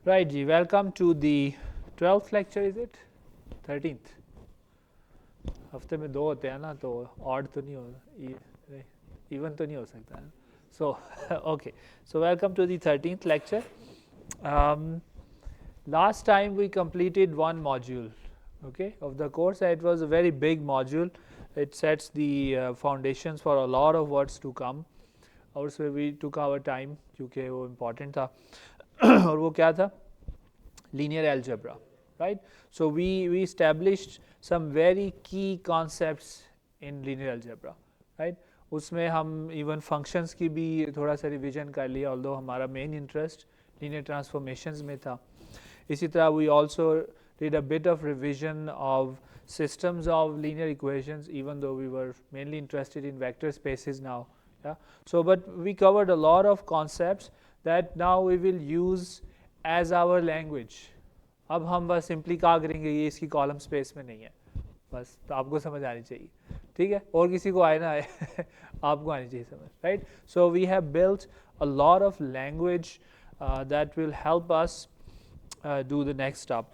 Right ji, welcome to the 12th lecture, is it? 13th. हफ्ते में दो होते हैं ना, तो odd तो नहीं हो, even तो नहीं हो सकता है. So okay, so welcome to the 13th lecture. um, Last time we completed one module, okay, of the course. It was a very big module. It sets the foundations for a lot of what's to come. Also we took our time क्योंकि वो important था. और वो क्या था? Linear algebra, right? So we established some very key concepts in linear algebra, right? उसमें हम even functions की भी थोड़ा सा revision कर लिया, although हमारा main interest linear transformations में था. इसी तरह we also did a bit of revision of systems of linear equations, even though we were mainly interested in vector spaces now. Yeah. So but we covered a lot of concepts that now we will use as our language. अब हम बस simply क्या करेंगे, ये इसकी column space में नहीं है, बस तो आपको समझ आनी चाहिए, ठीक है, और किसी को आए ना आए आपको आनी चाहिए समझ, right. So we have built a lot of language that will help us do the next stuff,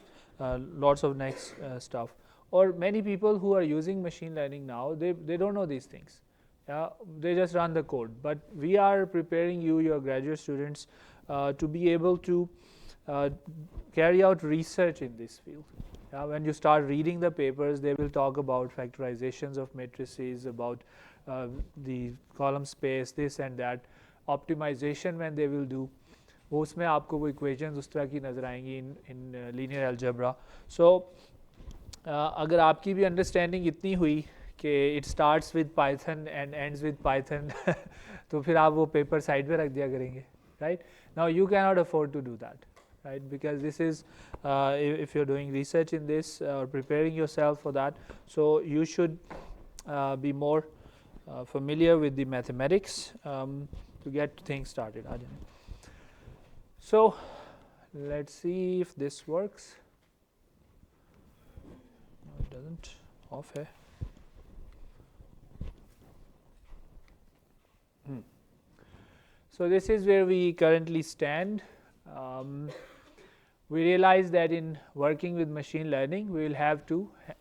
lots of next stuff. Or many people who are using machine learning now, they don't know these things. Yeah, they just run the code. But we are preparing you, your graduate students, to be able to carry out research in this field. Yeah, when you start reading the papers, they will talk about factorizations of matrices, about the column space, this and that, optimization when they will do. उसमें आपको वो equations उस तरह की नज़र आएंगी in linear algebra. सो अगर आपकी भी अंडरस्टैंडिंग इतनी हुई कि it starts with Python and ends with Python तो फिर आप वो पेपर साइड पे रख दिया करेंगे, right. Now you can not afford to do that, right, because this is if you're doing research in this or preparing yourself for that, so you should be more familiar with the mathematics to get things started. So let's see if this works. No, it doesn't. Off hai. So this is where we currently stand. We realize that in working with machine learning, we will have to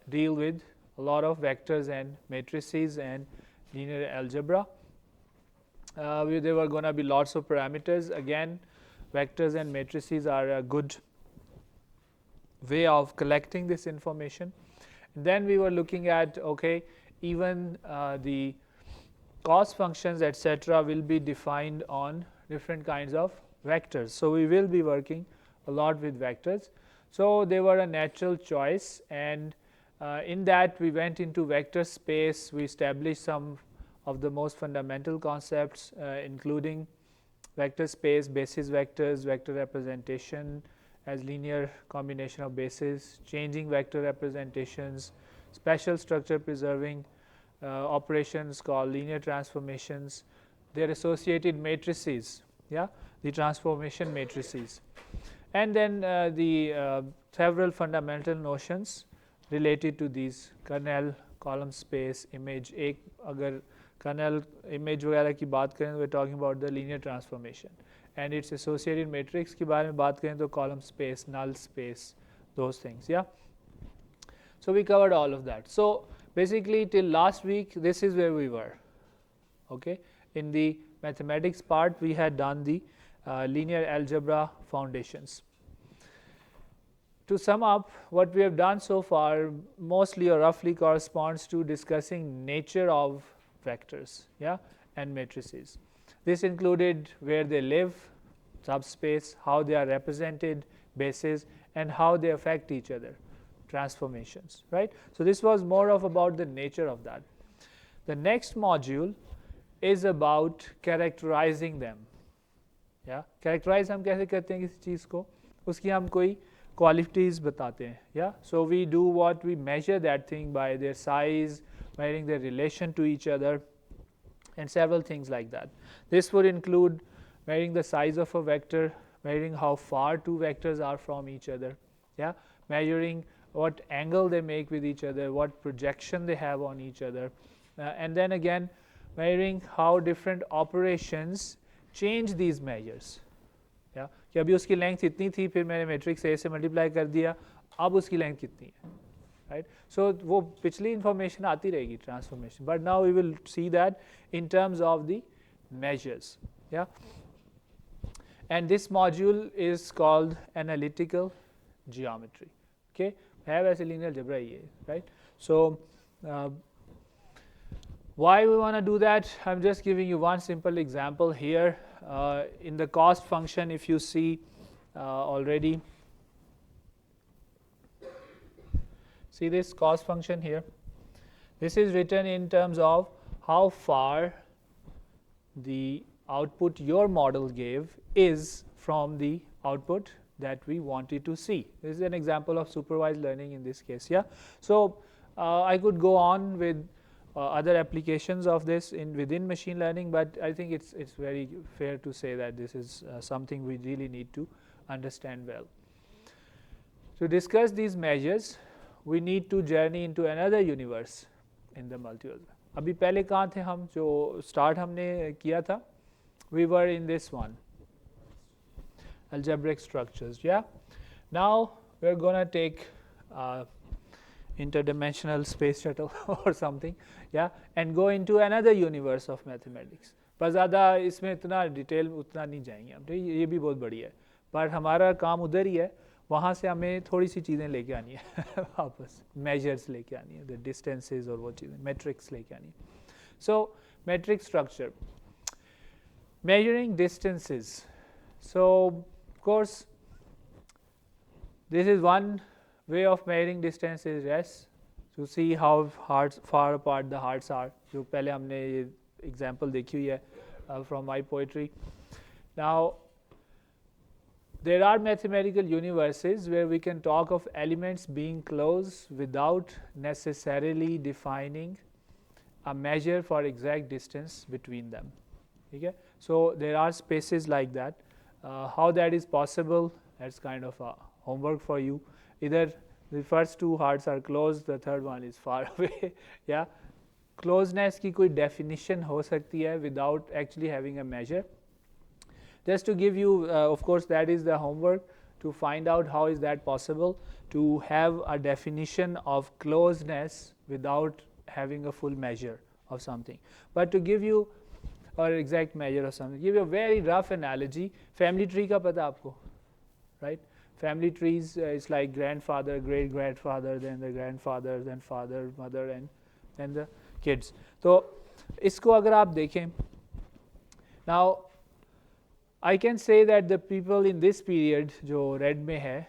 deal with a lot of vectors and matrices and linear algebra. There were going to be lots of parameters. Again, vectors and matrices are a good way of collecting this information. And then we were looking at, okay, even the cost functions, etc., will be defined on different kinds of vectors. So we will be working a lot with vectors. So they were a natural choice, and in that we went into vector space. We established some of the most fundamental concepts, including vector space, basis vectors, vector representation as linear combination of bases, changing vector representations, special structure preserving operations called linear transformations, their associated matrices, yeah, the transformation matrices, and then the several fundamental notions related to these, kernel, column space, image. एक अगर kernel image वगैरह की बात करें, we're talking about the linear transformation, and its associated matrix के बारे में बात करें तो column space, null space, those things. Yeah. So we covered all of that. So basically till last week, this is where we were. Okay. In the mathematics part, we had done the linear algebra foundations. To sum up, what we have done so far mostly or roughly corresponds to discussing nature of vectors, yeah, and matrices. This included where they live, subspace, how they are represented, bases, and how they affect each other, transformations, right. So this was more of about the nature of that. The next module is about characterizing them. Yeah, characterize हम कैसे करते हैं किसी चीज़ को, उसकी हम कोई qualities बताते हैं. Yeah, so we do what, we measure that thing by their size, measuring their relation to each other, and several things like that. This would include measuring the size of a vector, measuring how far two vectors are from each other, yeah, measuring what angle they make with each other, what projection they have on each other, and then again measuring how different operations change these measures. Yeah, कि अभी उसकी length इतनी थी, फिर मैंने matrix A से multiply कर दिया, अब उसकी लेंथ कितनी है, राइट. सो वो पिछली इंफॉर्मेशन आती रहेगी transformation, but now we will see that in terms of the measures. Yeah, and this module is called analytical geometry. Okay, have as a linear algebra here, right? So why we want to do that? I'm just giving you one simple example here. In the cost function, if you see already, see this cost function here. This is written in terms of how far the output your model gave is from the output that we wanted to see. This is an example of supervised learning in this case. Yeah. So I could go on with other applications of this within machine learning, but I think it's very fair to say that this is something we really need to understand well. To discuss these measures, we need to journey into another universe in the multi-algebra. अभी पहले कहाँ थे हम, जो start हमने किया था, we were in this one, algebraic structures. Yeah. Now we're gonna take interdimensional space shuttle or something, yeah, and go into another universe of mathematics. पर ज़्यादा इसमें इतना डिटेल उतना नहीं जाएंगे हम, ये भी बहुत बढ़िया है, पर हमारा काम उधर ही है, वहाँ से हमें थोड़ी सी चीज़ें लेके आनी है वापस, मेजर्स लेके आनी है, द डिस्टेंसेस और वो चीज़ें, मेट्रिक्स लेके आनी है. So metric structure, measuring distances. So of course this is one way of measuring distances, yes, to see how far apart the hearts are, जो पहले हमने ये example देखी हुई है from my poetry. Now there are mathematical universes where we can talk of elements being close without necessarily defining a measure for exact distance between them. Okay? So there are spaces like that. How that is possible, that's kind of a homework for you. Either the first two hearts are close, the third one is far away. Yeah, closeness की कोई definition हो सकती है without actually having a measure. Just to give you, of course, that is the homework, to find out how is that possible to have a definition of closeness without having a full measure of something. But to give you or exact measure of something, give you a very rough analogy. Family tree का पता आपको, right? Family trees is like grandfather, great grandfather, then the grandfather, then father, mother, and then the kids. तो इसको अगर आप देखें, now I can say that the people in this period जो red में है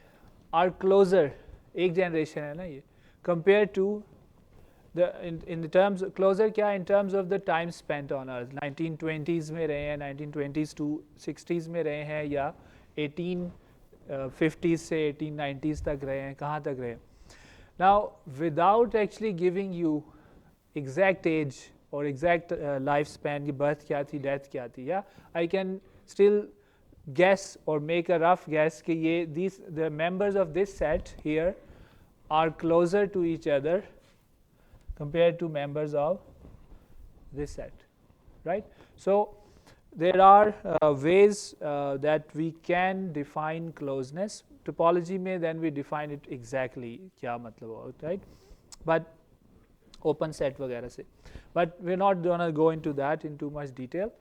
are closer, एक generation है ना ये, compared to the in the terms closer क्या, in terms of the time spent on earth. 1920s में रहे हैं, 1920s to 60s में रहे हैं, या 1850s से 1890s तक रहे हैं, कहाँ तक रहे. Now without actually giving you exact age or exact lifespan की birth क्या थी, death क्या थी, yeah, I can still guess or make a rough guess कि ये the members of this set here are closer to each other compared to members of this set, right? So there are ways that we can define closeness. Topology में then we define it exactly क्या मतलब होता है, right? But open set वगैरह से, but we're not gonna go into that in too much detail.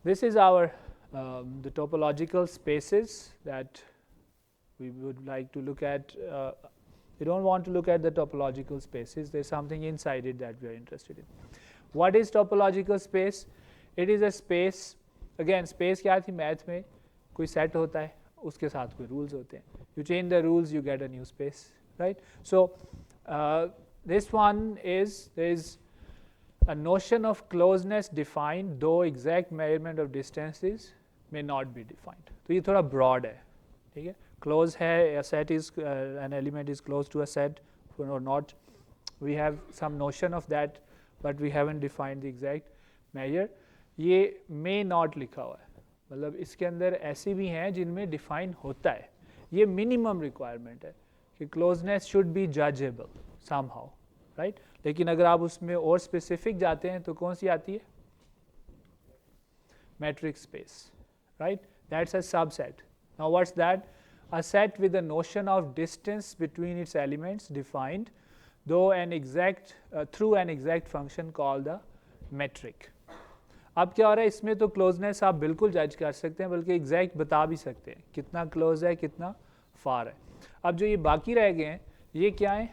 This is our the topological spaces that we would like to look at. We don't want to look at the topological spaces. There's something inside it that we are interested in. What is topological space? It is a space. Again, space क्या थी math में, कोई set होता है, उसके साथ कोई rules होते हैं. You change the rules, you get a new space, right? So this one is, there is a notion of closeness defined, though exact measurement of distances may not be defined. तो ये थोड़ा broad है, ठीक है? Close है, a set is an element is close to a set or not. We have some notion of that, but we haven't defined the exact measure. ये may not लिखा हुआ है, मतलब इसके अंदर ऐसी भी हैं जिनमें define होता है. ये minimum requirement है कि closeness should be judgeable somehow, right? लेकिन अगर आप उसमें और specific जाते हैं तो कौन सी आती है? Metric space, right? That's a subset. Now what's that? A set with a notion of distance between its elements defined through an exact function called the metric. अब क्या हो रहा है इसमें, तो क्लोजनेस आप बिल्कुल जज कर सकते हैं, बल्कि एग्जैक्ट बता भी सकते हैं कितना क्लोज है कितना फार है. अब जो ये बाकी रह गए हैं ये क्या है,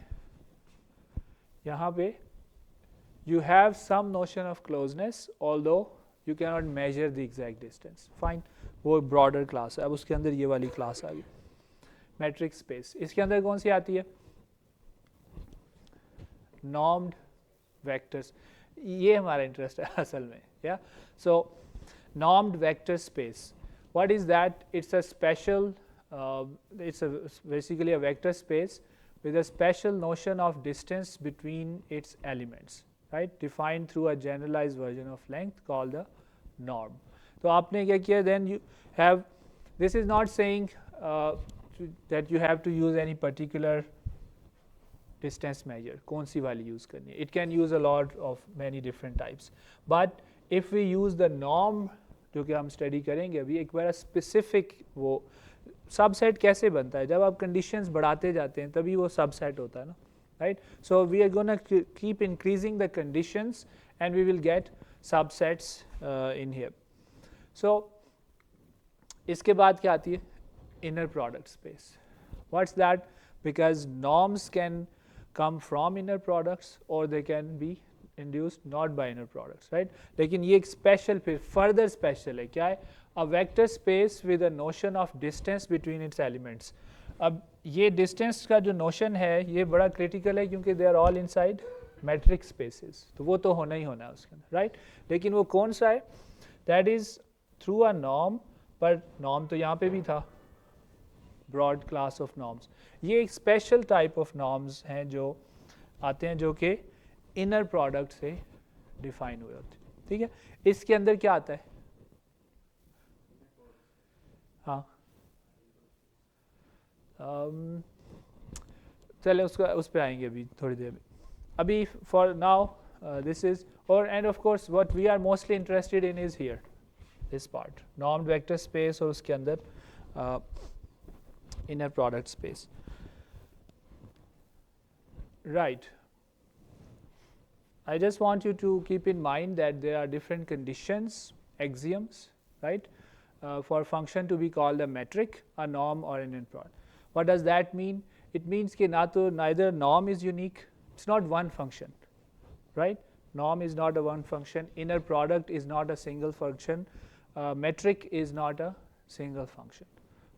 यहाँ पे you have some notion of closeness although you cannot measure the exact distance. Fine, वो broader class है. अब उसके अंदर ये वाली class आ गई metric space. इसके अंदर कौन सी आती है, normed vectors. ये हमारा इंटरेस्ट है असल में. Yeah, so normed vector space, what is that? It's a special basically a vector space with a special notion of distance between its elements, right, defined through a generalized version of length called the norm. तो आपने क्या किया, then you have, this is not saying that you have to use any particular distance measure, कौन सी वाली use करनी है. It can use a lot of many different types, but if we use the norm जो कि हम study करेंगे अभी, एक बार स्पेसिफिक वो सबसेट कैसे बनता है, जब आप कंडीशंस बढ़ाते जाते हैं तभी वो सबसेट होता है ना, right? So we are going to keep increasing the conditions and we will get subsets in here. So इसके बाद क्या आती है, inner product space. What's that? Because norms can come from inner products or they can be induced not by inner products, right? लेकिन ये एक special further special है, क्या है, a vector space with a notion of distance between its elements. अब ये distance का जो notion है ये बड़ा critical है क्योंकि they are all inside metric spaces, तो वो तो होना ही होना है उसके अंदर, right? लेकिन वो कौन सा है, that is through a norm, पर norm तो यहाँ पे भी था, broad class of norms. ये एक special type of norms हैं जो आते हैं जो कि inner product से define हुए होते हैं, ठीक है. इसके अंदर क्या आता है, हाँ चले उसको उस पर आएंगे अभी थोड़ी देर में. अभी फॉर नाउ दिस इज, और and of course what we are mostly interested in is here this part, normed vector space और उसके अंदर inner product space, right. I just want you to keep in mind that there are different conditions, axioms, right, for a function to be called a metric, a norm or an inner product. What does that mean? It means कि ना तो neither norm is unique, it's not one function, right? Norm is not a one function, inner product is not a single function, metric is not a single function.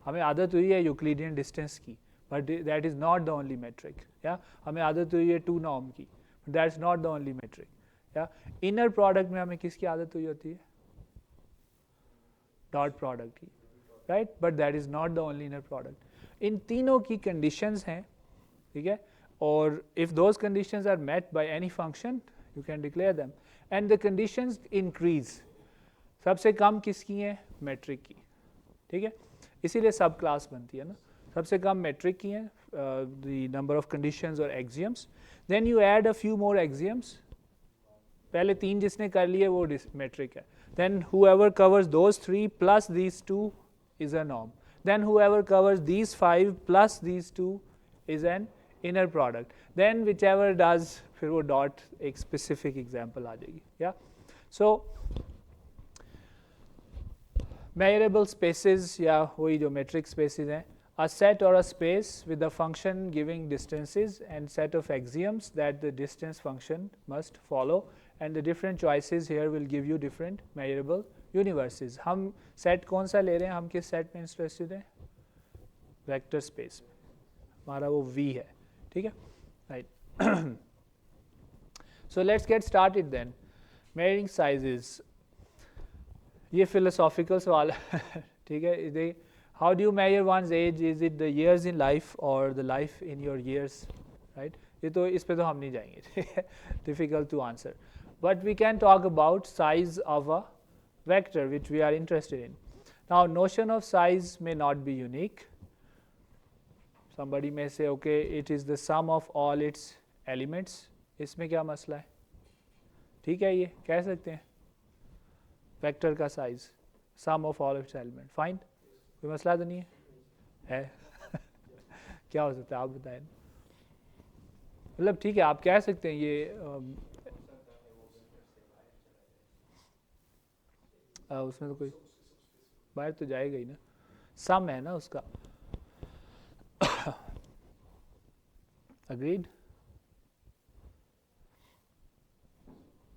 हमें आदत हुई है Euclidean distance की, but that is not the only metric. Yeah, हमें आदत हुई है to norm की, that's not the only metric. Yeah, inner product में हमें किसकी आदत हुई होती है, डॉट प्रोडक्ट की, right? But that is not the only inner product. इन तीनों की conditions हैं, ठीक है, और if those conditions are met by any function you can declare them and the conditions increase. सबसे कम किसकी है, metric की, ठीक है, इसीलिए सब क्लास बनती है ना. सबसे कम metric की है, the number of conditions or axioms. Then you add a few more axioms. पहले तीन जिसने कर लिए वो metric है. Then whoever covers those three plus these two is a norm. Then whoever covers these five plus these two is an inner product. Then whichever does, फिर वो dot एक specific example आ जाएगी. Yeah. So measurable spaces या वही जो metric spaces हैं, a set or a space with a function giving distances and set of axioms that the distance function must follow, and the different choices here will give you different measurable universes. हम set कौन सा ले रहे हैं, हम किस set में interested हैं, vector space में, हमारा वो V है, ठीक है, right. So let's get started then. Measuring sizes, ये philosophical सवाल है, ठीक है. How do you measure one's age? Is it the years in life or the life in your years, right? ये तो इस पे तो हम नहीं जाएंगे, difficult to answer. But we can talk about size of a vector which we are interested in. Now notion of size may not be unique. Somebody may say, okay, it is the sum of all its elements. इसमें क्या मसला है, ठीक है, ये कह सकते हैं vector का size, sum of all its elements, fine. कोई मसला तो नहीं है क्या हो सकता है आप बताएं। मतलब ठीक है, आप कह सकते हैं ये उसमें तो कोई बाहर तो जाएगा ही ना, सम है ना उसका। अग्रीड,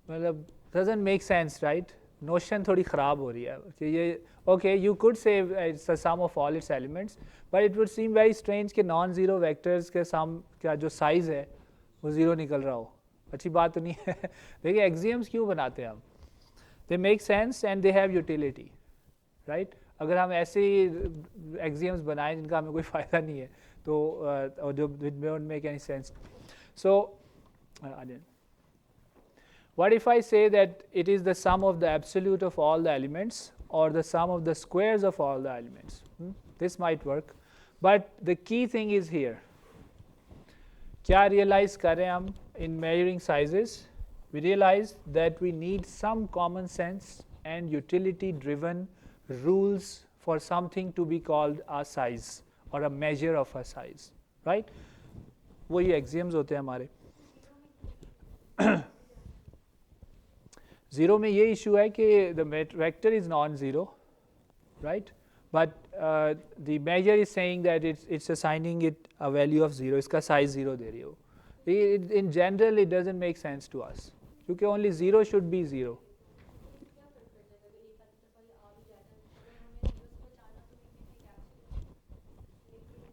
मतलब doesn't make sense right, notion थोड़ी ख़राब हो रही है कि ये okay you could say it's the sum of all its elements, but it would seem very strange कि नॉन ज़ीरो वेक्टर्स के सम का जो साइज़ है वो ज़ीरो निकल रहा हो, अच्छी बात तो नहीं है। देखिए एक्सियम्स क्यों बनाते हैं हम, they make sense and they have utility right. अगर हम ऐसे एक्सियम्स बनाएं जिनका हमें कोई फ़ायदा नहीं है तो और जो don't make any sense, so what if I say that it is the sum of the absolute of all the elements or the sum of the squares of all the elements? This might work, but the key thing is here. क्या realize करें हम in measuring sizes? We realize that we need some common sense and utility driven rules for something to be called a size or a measure of a size, right? वही axioms होते हैं हमारे। Zero में ये issue है कि the vector is non zero right, but the measure is saying that it's assigning it a value of zero, इसका size zero दे रही हो। In general it doesn't make sense to us क्योंकि only zero should be zero.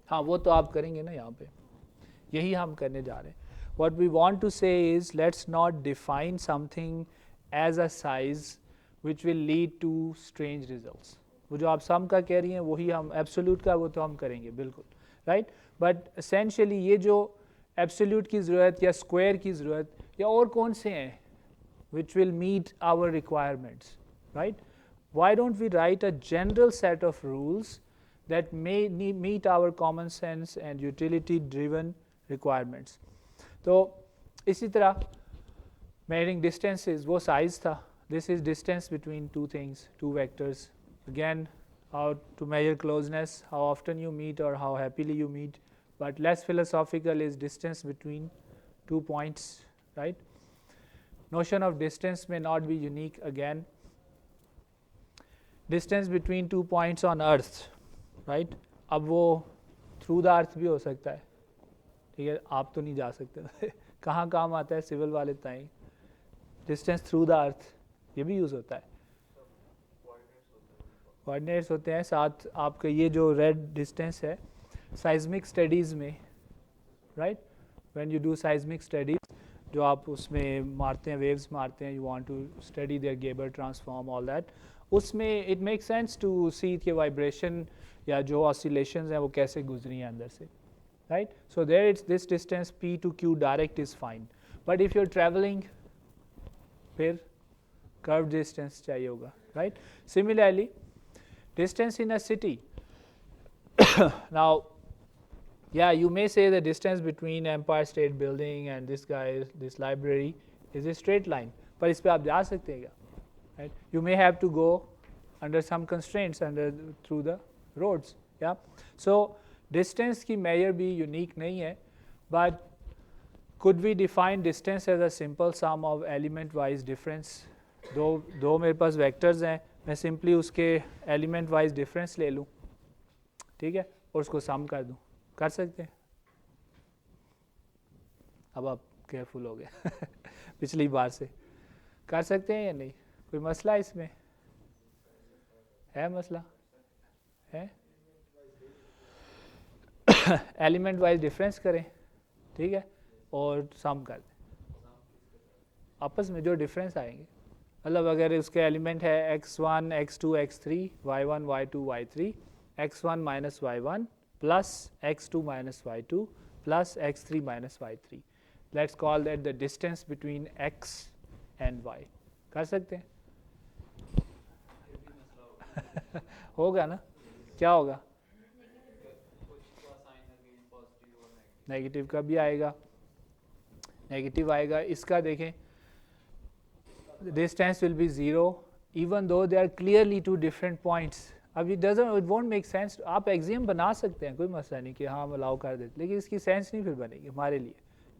हाँ वो तो आप करेंगे ना, यहाँ पे यही हम करने जा रहे हैं। What we want to say is let's not define something as a size which will lead to strange results. वो जो आप सम का कह रही हैं वही हम एब्सोल्यूट का वो तो हम करेंगे बिल्कुल राइट, बट एसेंशियली ये जो एब्सोल्यूट की ज़रूरत या स्क्वायर की ज़रूरत या और कौन से हैं which will meet our requirements, right? Why don't we write a general set of rules that may meet our common sense and utility driven requirements? तो इसी तरह measuring distances वो size था, this is distance between two things, two vectors. Again, how to measure closeness, how often you meet or how happily you meet, but less philosophical is distance between 2 points, right? Notion of distance may not be unique again. Distance between 2 points on earth, right? अब वो through the earth भी हो सकता है, ठीक है, आप तो नहीं जा सकते। कहाँ काम आता है सिविल वाले ताई, डिस्टेंस थ्रू द अर्थ ये भी यूज़ होता है, कोऑर्डिनेट्स होते हैं साथ आपका। ये जो रेड डिस्टेंस है साइज्मिक स्टडीज़ में right, when you do seismic studies जो आप उसमें मारते हैं वेव्स मारते हैं, you want to study their Gabor transform all that, उसमें it make sense to see के वाइब्रेशन या जो ऑसिलेशंस हैं वो कैसे गुजरी हैं अंदर से right. So there it's this distance p to q direct is fine, but if you're traveling फिर curved distance चाहिए होगा right. Similarly distance in a city now yeah you may say the distance between Empire State Building and this guy this library is a straight line, पर इस पे आप जा सकते हैं क्या right. You may have to go under some constraints under through the roads, yeah. So distance की measure भी यूनिक नहीं है, but could we define distance as a simple sum of element wise difference. दो मेरे पास vectors हैं, मैं simply उसके element wise difference ले लूँ, ठीक है, और उसको सम कर दूँ, कर सकते हैं। अब आप केयरफुल हो गए पिछली बार से, कर सकते हैं या नहीं, कोई मसला इसमें है? मसला है एलिमेंट वाइज डिफरेंस करें, ठीक है, और सम कर दें आपस में जो डिफरेंस आएंगे। मतलब अगर उसके एलिमेंट है x1 x2 x3 y1 y2 y3 x1 minus y1 plus x2 minus y2 plus x3 minus y3, let's call that the distance between x and y, कर सकते हैं होगा ना, क्या होगा, नेगेटिव का भी आएगा, नेगेटिव आएगा। इसका देखें distance will be zero even though they are clearly two different points, अब it won't make sense. आप एक्सियम बना सकते हैं, कोई मसला नहीं कि हाँ हम अलाउ कर देते, लेकिन इसकी सेंस नहीं फिर बनेगी हमारे लिए.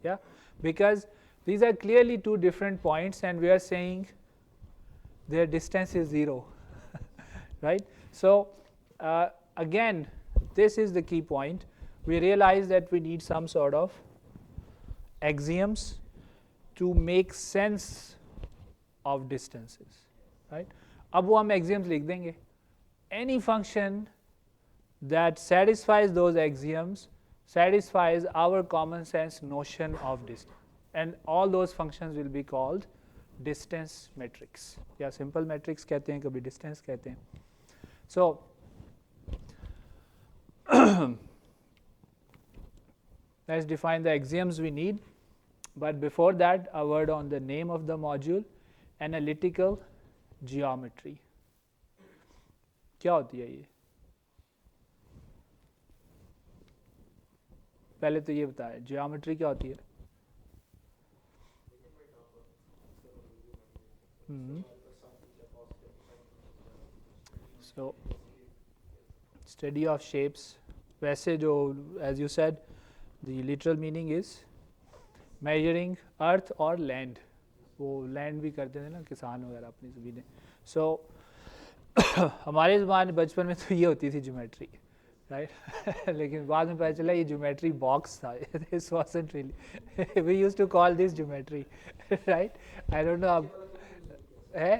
Yeah, because these are clearly two different points and we are saying their distance is 0. Right? So again, this is the key point. We realize that we need some sort of axioms to make sense of distances. Right? अब वो हम axioms लिख देंगे. Any function that satisfies those axioms satisfies our common sense notion of distance, and all those functions will be called distance metrics. या simple metrics कहते हैं, कभी distance कहते हैं. So let's define the axioms we need, but before that a word on the name of the module. Analytical geometry. क्या होती है ये? पहले तो ये बताया ज्योमेट्री क्या होती है. So study of shapes. वैसे जो as you said the literal meaning is measuring earth or land. वो land भी करते थे ना किसान वगैरह अपनी ज़मीनें. So हमारे ज़माने बचपन में तो ये होती थी ज्योमेट्री, राइट. लेकिन बाद में पता चला ये ज्योमेट्री बॉक्स था. This wasn't really, we used to call this geometry, right. I don't know अब है.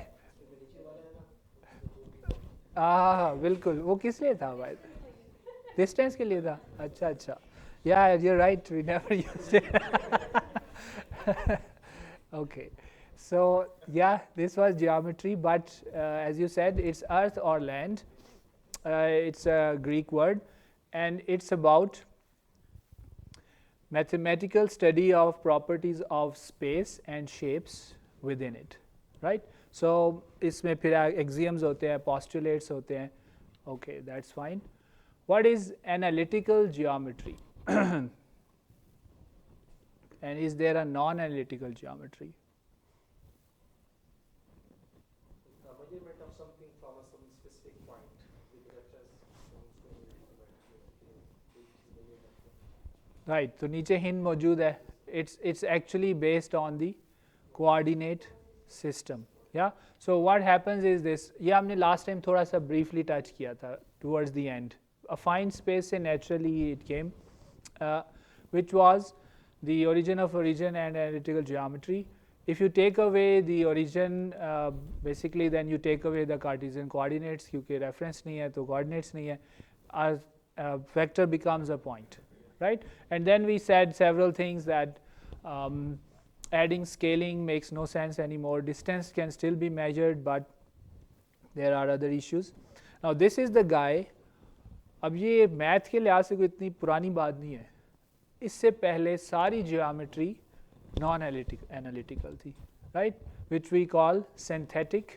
हाँ बिल्कुल, वो किस लिए था भाई? डिस्टेंस के लिए था. अच्छा अच्छा, yeah you are right, we never used it. Okay. So yeah, this was geometry, but as you said, it's earth or land. It's a Greek word, and it's about mathematical study of properties of space and shapes within it, right? So इसमें फिर axioms होते हैं, postulates होते हैं. Okay, that's fine. What is analytical geometry? And is there a non-analytical geometry? Of something from some specific point with reference. Right, तो नीचे hint मौजूद है. It's actually based on the coordinate system. Yeah. So what happens is this. ये हमने last time थोड़ा सा briefly touch किया था towards the end. Affine space से naturally it came, which was the origin of origin and analytical geometry. If you take away the origin, basically then you take away the Cartesian coordinates, क्योंकि reference नहीं है तो coordinates नहीं है. Our vector becomes a point, right? And then we said several things that adding scaling makes no sense anymore. Distance can still be measured, but there are other issues. Now this is the guy. अब ये math के लिहाज से कोई इतनी पुरानी बात नहीं है. इससे पहले सारी ज्योमेट्री non-analytical थी, right? Which we call synthetic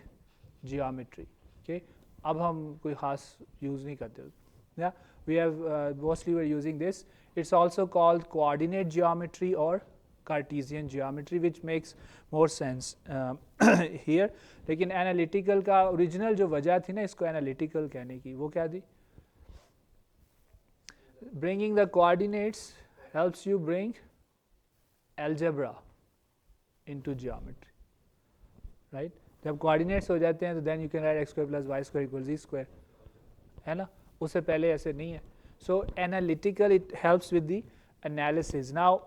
geometry. Okay, अब हम कोई खास यूज़ नहीं करते. Yeah, we have mostly we're using this. It's also called coordinate geometry or Cartesian geometry, which makes more sense here. लेकिन analytical का original जो वजह थी ना इसको analytical कहने की, वो क्या थी? Bringing the coordinates helps you bring algebra into geometry, right? जब coordinates हो जाते हैं तो then you can write x square plus y square equals z square, है ना? उससे पहले ऐसे नहीं है. So analytical, it helps with the analysis. Now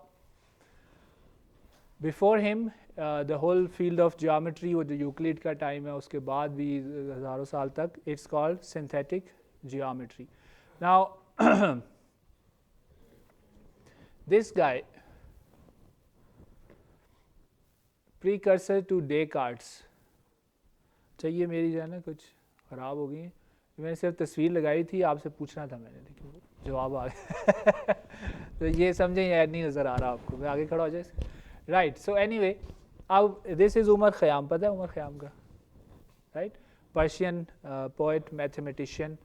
before him the whole field of geometry वो जो यूक्लिड का टाइम है उसके बाद भी हज़ारों साल तक, it's called synthetic geometry. Now this guy, precursor to Descartes. चाहिए मेरी जो है ना कुछ ख़राब हो गई है. मैंने सिर्फ तस्वीर लगाई थी, आपसे पूछना था मैंने, लेकिन जवाब आ गया. तो ये समझें ऐड नहीं नज़र आ रहा आपको, मैं आगे खड़ा हो जाए. राइट. सो एनीवे, अब दिस इज़ उमर ख़याम. पता है उमर ख़याम का? Right, Persian poet, mathematician.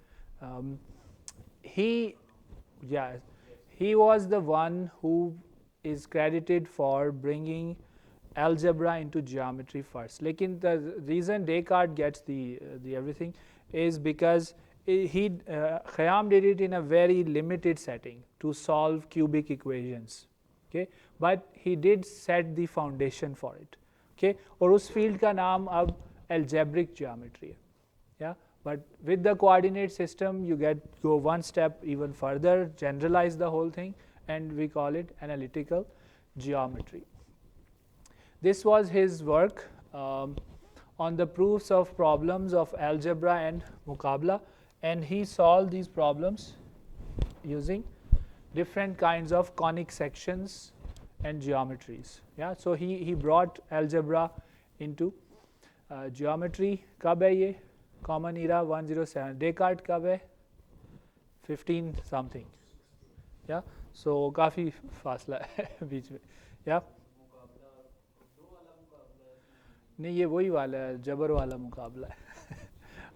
He was the one who is credited for bringing algebra into geometry first. Lekin the reason Descartes gets the everything is because Khayyam did it in a very limited setting to solve cubic equations, okay, but he did set the foundation for it, okay, और उस field का नाम अब algebraic geometry है, yeah, but with the coordinate system you go one step even further, generalize the whole thing, and we call it analytical geometry. This was his work on the proofs of problems of algebra and muqabla, and he solved these problems using different kinds of conic sections and geometries. Yeah, so he brought algebra into geometry. कब है ये? Common era 107. Descartes कब है? 15 something. Yeah, so काफ़ी फासला है बीच में. Yeah. नहीं, ये वही वाला है, जबर वाला मुकाबला है.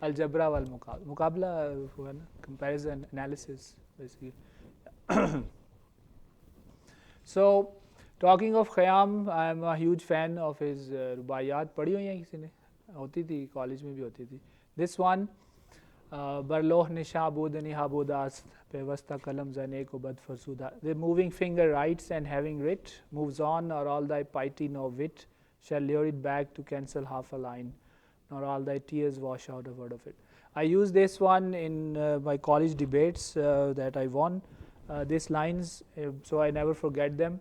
अलजबरा वाला मुकाबला हुआ ना, comparison analysis basically. So talking of Khayyam, I am a huge fan of his रुबाइयात. पढ़ी हुई हैं किसी ने? होती थी, कॉलेज में भी होती थी. This one, बरलोह निशा बूदनी हाबूदास पेवस्ता कलम जने को बद फरसूदा. The moving finger writes and having writ moves on, or all thy piety no wit shall lure it back to cancel half a line, nor all thy tears wash out a word of it. I use this one in my college debates that I won. These lines, so I never forget them.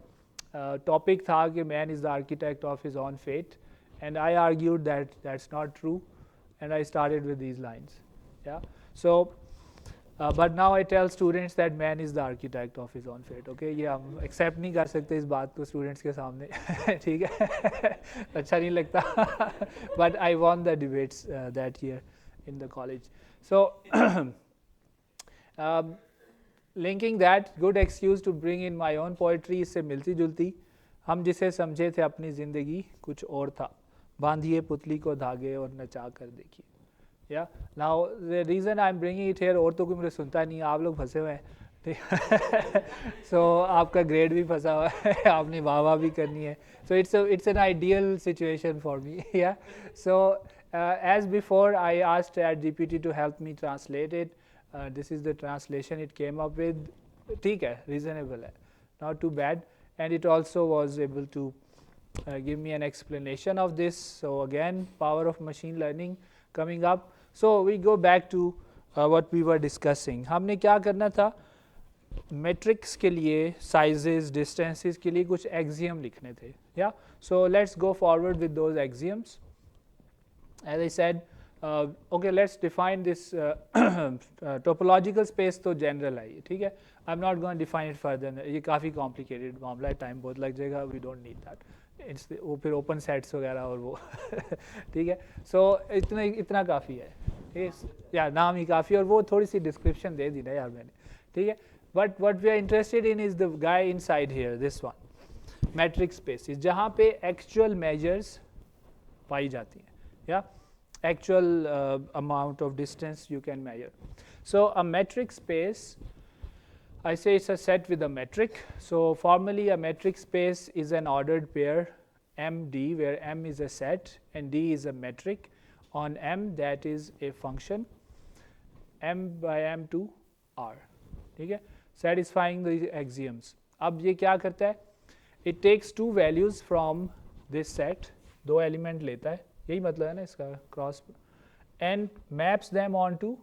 Topic था कि man is the architect of his own fate, and I argued that that's not true, and I started with these lines. Yeah. So, but now I tell students that man is the architect of his own fate. Okay, ये हम accept नहीं कर सकते इस बात को students के सामने. ठीक है, अच्छा नहीं लगता. But I won the debates that year in the college. So, linking that, good excuse to bring in my own poetry. इससे मिलती जुलती. हम जिसे समझे थे अपनी ज़िंदगी कुछ और था. बांधिए पुतली को धागे और नचा कर देखिए. Yeah. Now the reason I'm bringing it here, और तो कोई मुझे सुनता नहीं, आप लोग फंसे हुए हैं. So आपका grade भी फंसा हुआ है, आपने वाह भी करनी है. So it's an ideal situation for me. Yeah. So as before, I asked ChatGPT to help me translate it. This is the translation it came up with. ठीक है, reasonable है, not too bad, and it also was able to give me an explanation of this. So again, power of machine learning coming up. So we go back to what we were discussing. हमने क्या करना था? Metrics के लिए, sizes, distances के लिए कुछ axiom लिखने थे. Yeah. So let's go forward with those axioms. As I said, okay, let's define this topological space. तो general है, ठीक है. I'm not going to define it further. ये काफ़ी complicated मामला है, time बहुत लग जाएगा. We don't need that. वो फिर ओपन सेट्स वगैरह और वो. ठीक है. सो इतना काफ़ी है. ठीक है, या नाम ही काफ़ी, और वो थोड़ी सी डिस्क्रिप्शन दे दी ना यार मैंने. ठीक है. But what we are interested in is the guy inside here, this one, metric spaces, जहाँ पे एक्चुअल मेजर्स पाई जाती हैं. या actual amount of distance you can measure. So a metric space, I say it's a set with a metric. So formally a metric space is an ordered pair MD, where M is a set and D is a metric on M that is a function M by M to R. ठीक है, satisfying the axioms. अब ये क्या करता है? It takes two values from this set, दो element लेता है, यही मतलब है ना इसका cross, and maps them onto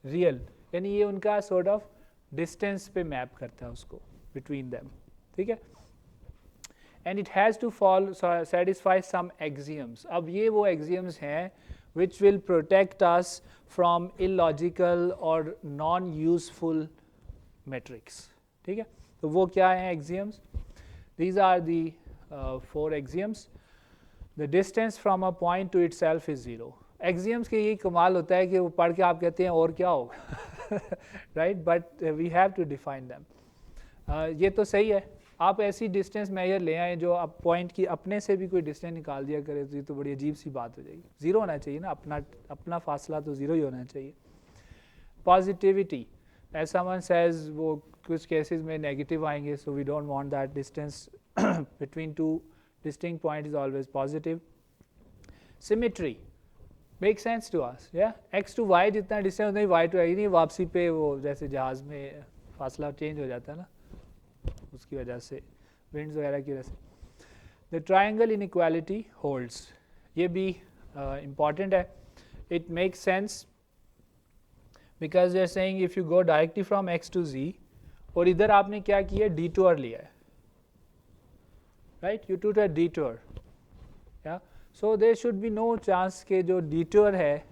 real, यानी ये उनका सॉर्ट ऑफ डिस्टेंस पे मैप करता है उसको बिटवीन देम. ठीक है. And it has to follow satisfy some axioms. अब ये वो एक्सियम्स हैं which will protect us from illogical और नॉन यूजफुल मेट्रिक्स. ठीक है. तो वो क्या हैं axioms? These are the 4 axioms. The distance from a point to itself is 0. Axioms के यही कमाल होता है कि वो पढ़ के आप कहते हैं और क्या होगा. Right, but we have to define them. ये तो सही है. आप ऐसी डिस्टेंस मेजर ले आए जो आप पॉइंट की अपने से भी कोई डिस्टेंस निकाल दिया करे, तो ये तो बड़ी अजीब सी बात हो जाएगी. 0 होना चाहिए ना, अपना फासला तो 0 ही होना चाहिए. पॉजिटिविटी, एज समवन सेज, वो कुछ केसेस में नेगेटिव आएंगे, so we don't want that. Distance between two distinct point is always positive. Symmetry, make sense to us, या x टू y जितना डिस्टेंस नहीं y टू x नहीं, वापसी पे वो जैसे जहाज़ में फासला चेंज हो जाता है ना, उसकी वजह से विंड्स वगैरह की वजह से. द ट्रायंगल इनइक्वालिटी होल्ड्स, ये भी इम्पॉर्टेंट है. It makes sense because they are saying if you go directly from x to z, और इधर आपने क्या किया, डिटूर लिया है, right, you took a detour, yeah so there should be no chance के जो डिटूर है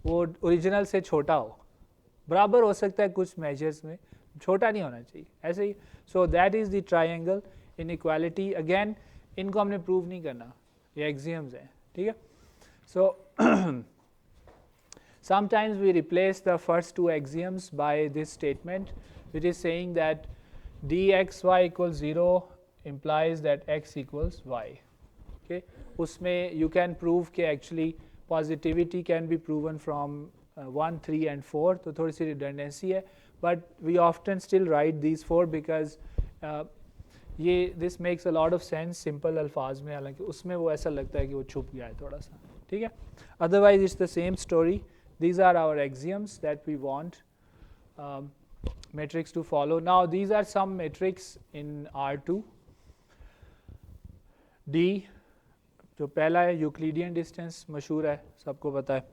वो ओरिजिनल से छोटा हो, बराबर हो सकता है कुछ मेजर्स में, छोटा नहीं होना चाहिए ऐसे ही. So that is the triangle inequality. Again इनको हमने प्रूव नहीं करना, ये एक्सियम्स हैं, ठीक है. सो sometimes we replace the first two axioms by this statement, which is saying that dxy equals 0 implies that x equals y. Okay, usme you can prove ke actually positivity can be proven from 1, 3 and 4, तो थोड़ी सी redundancy है, but we often still write these 4 because ये this makes a lot of sense simple अल्फाज में, हालांकि उसमें वो ऐसा लगता है कि वो छुप गया है थोड़ा सा, ठीक है. Otherwise it's the same story. These are our axioms that we want matrix to follow. Now these are some metrics in R2. D जो पहला है यूक्लिडियन डिस्टेंस, मशहूर है, सबको पता है.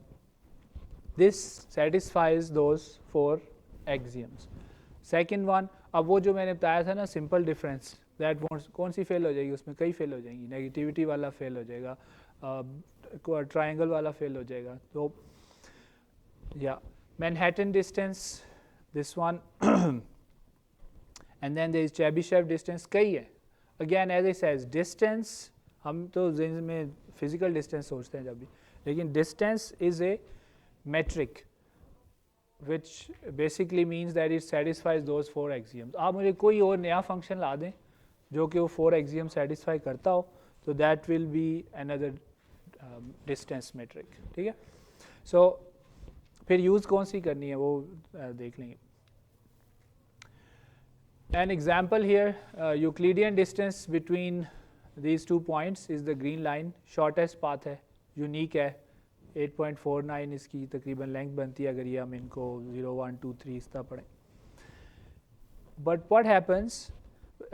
This satisfies those 4 axioms. Second one, अब वो जो मैंने बताया था ना सिंपल डिफरेंस, दैट कौन सी फेल हो जाएगी, उसमें कई फेल हो जाएंगी. नेगेटिविटी वाला फेल हो जाएगा, ट्रायंगल वाला फेल हो जाएगा. तो yeah Manhattan distance, this one, and then there is Chebyshev distance, कई है. Again as it says distance, हम तो जिन में फिजिकल डिस्टेंस सोचते हैं जब भी, लेकिन distance is a metric which basically means that it satisfies those 4 axioms. आप मुझे कोई और नया फंक्शन ला दें जो कि वो 4 axioms satisfy करता हो, तो that will be another distance metric, ठीक है. So फिर यूज़ कौन सी करनी है वो देख लेंगे. An example here, Euclidean distance between these 2 points is the green line, shortest path है, unique है, 8.49 इसकी तकरीबन लेंथ बनती है अगर ये हम इनको 0, 1, 2, 3 इस तरह पढ़ें. बट व्हाट हैपन्स,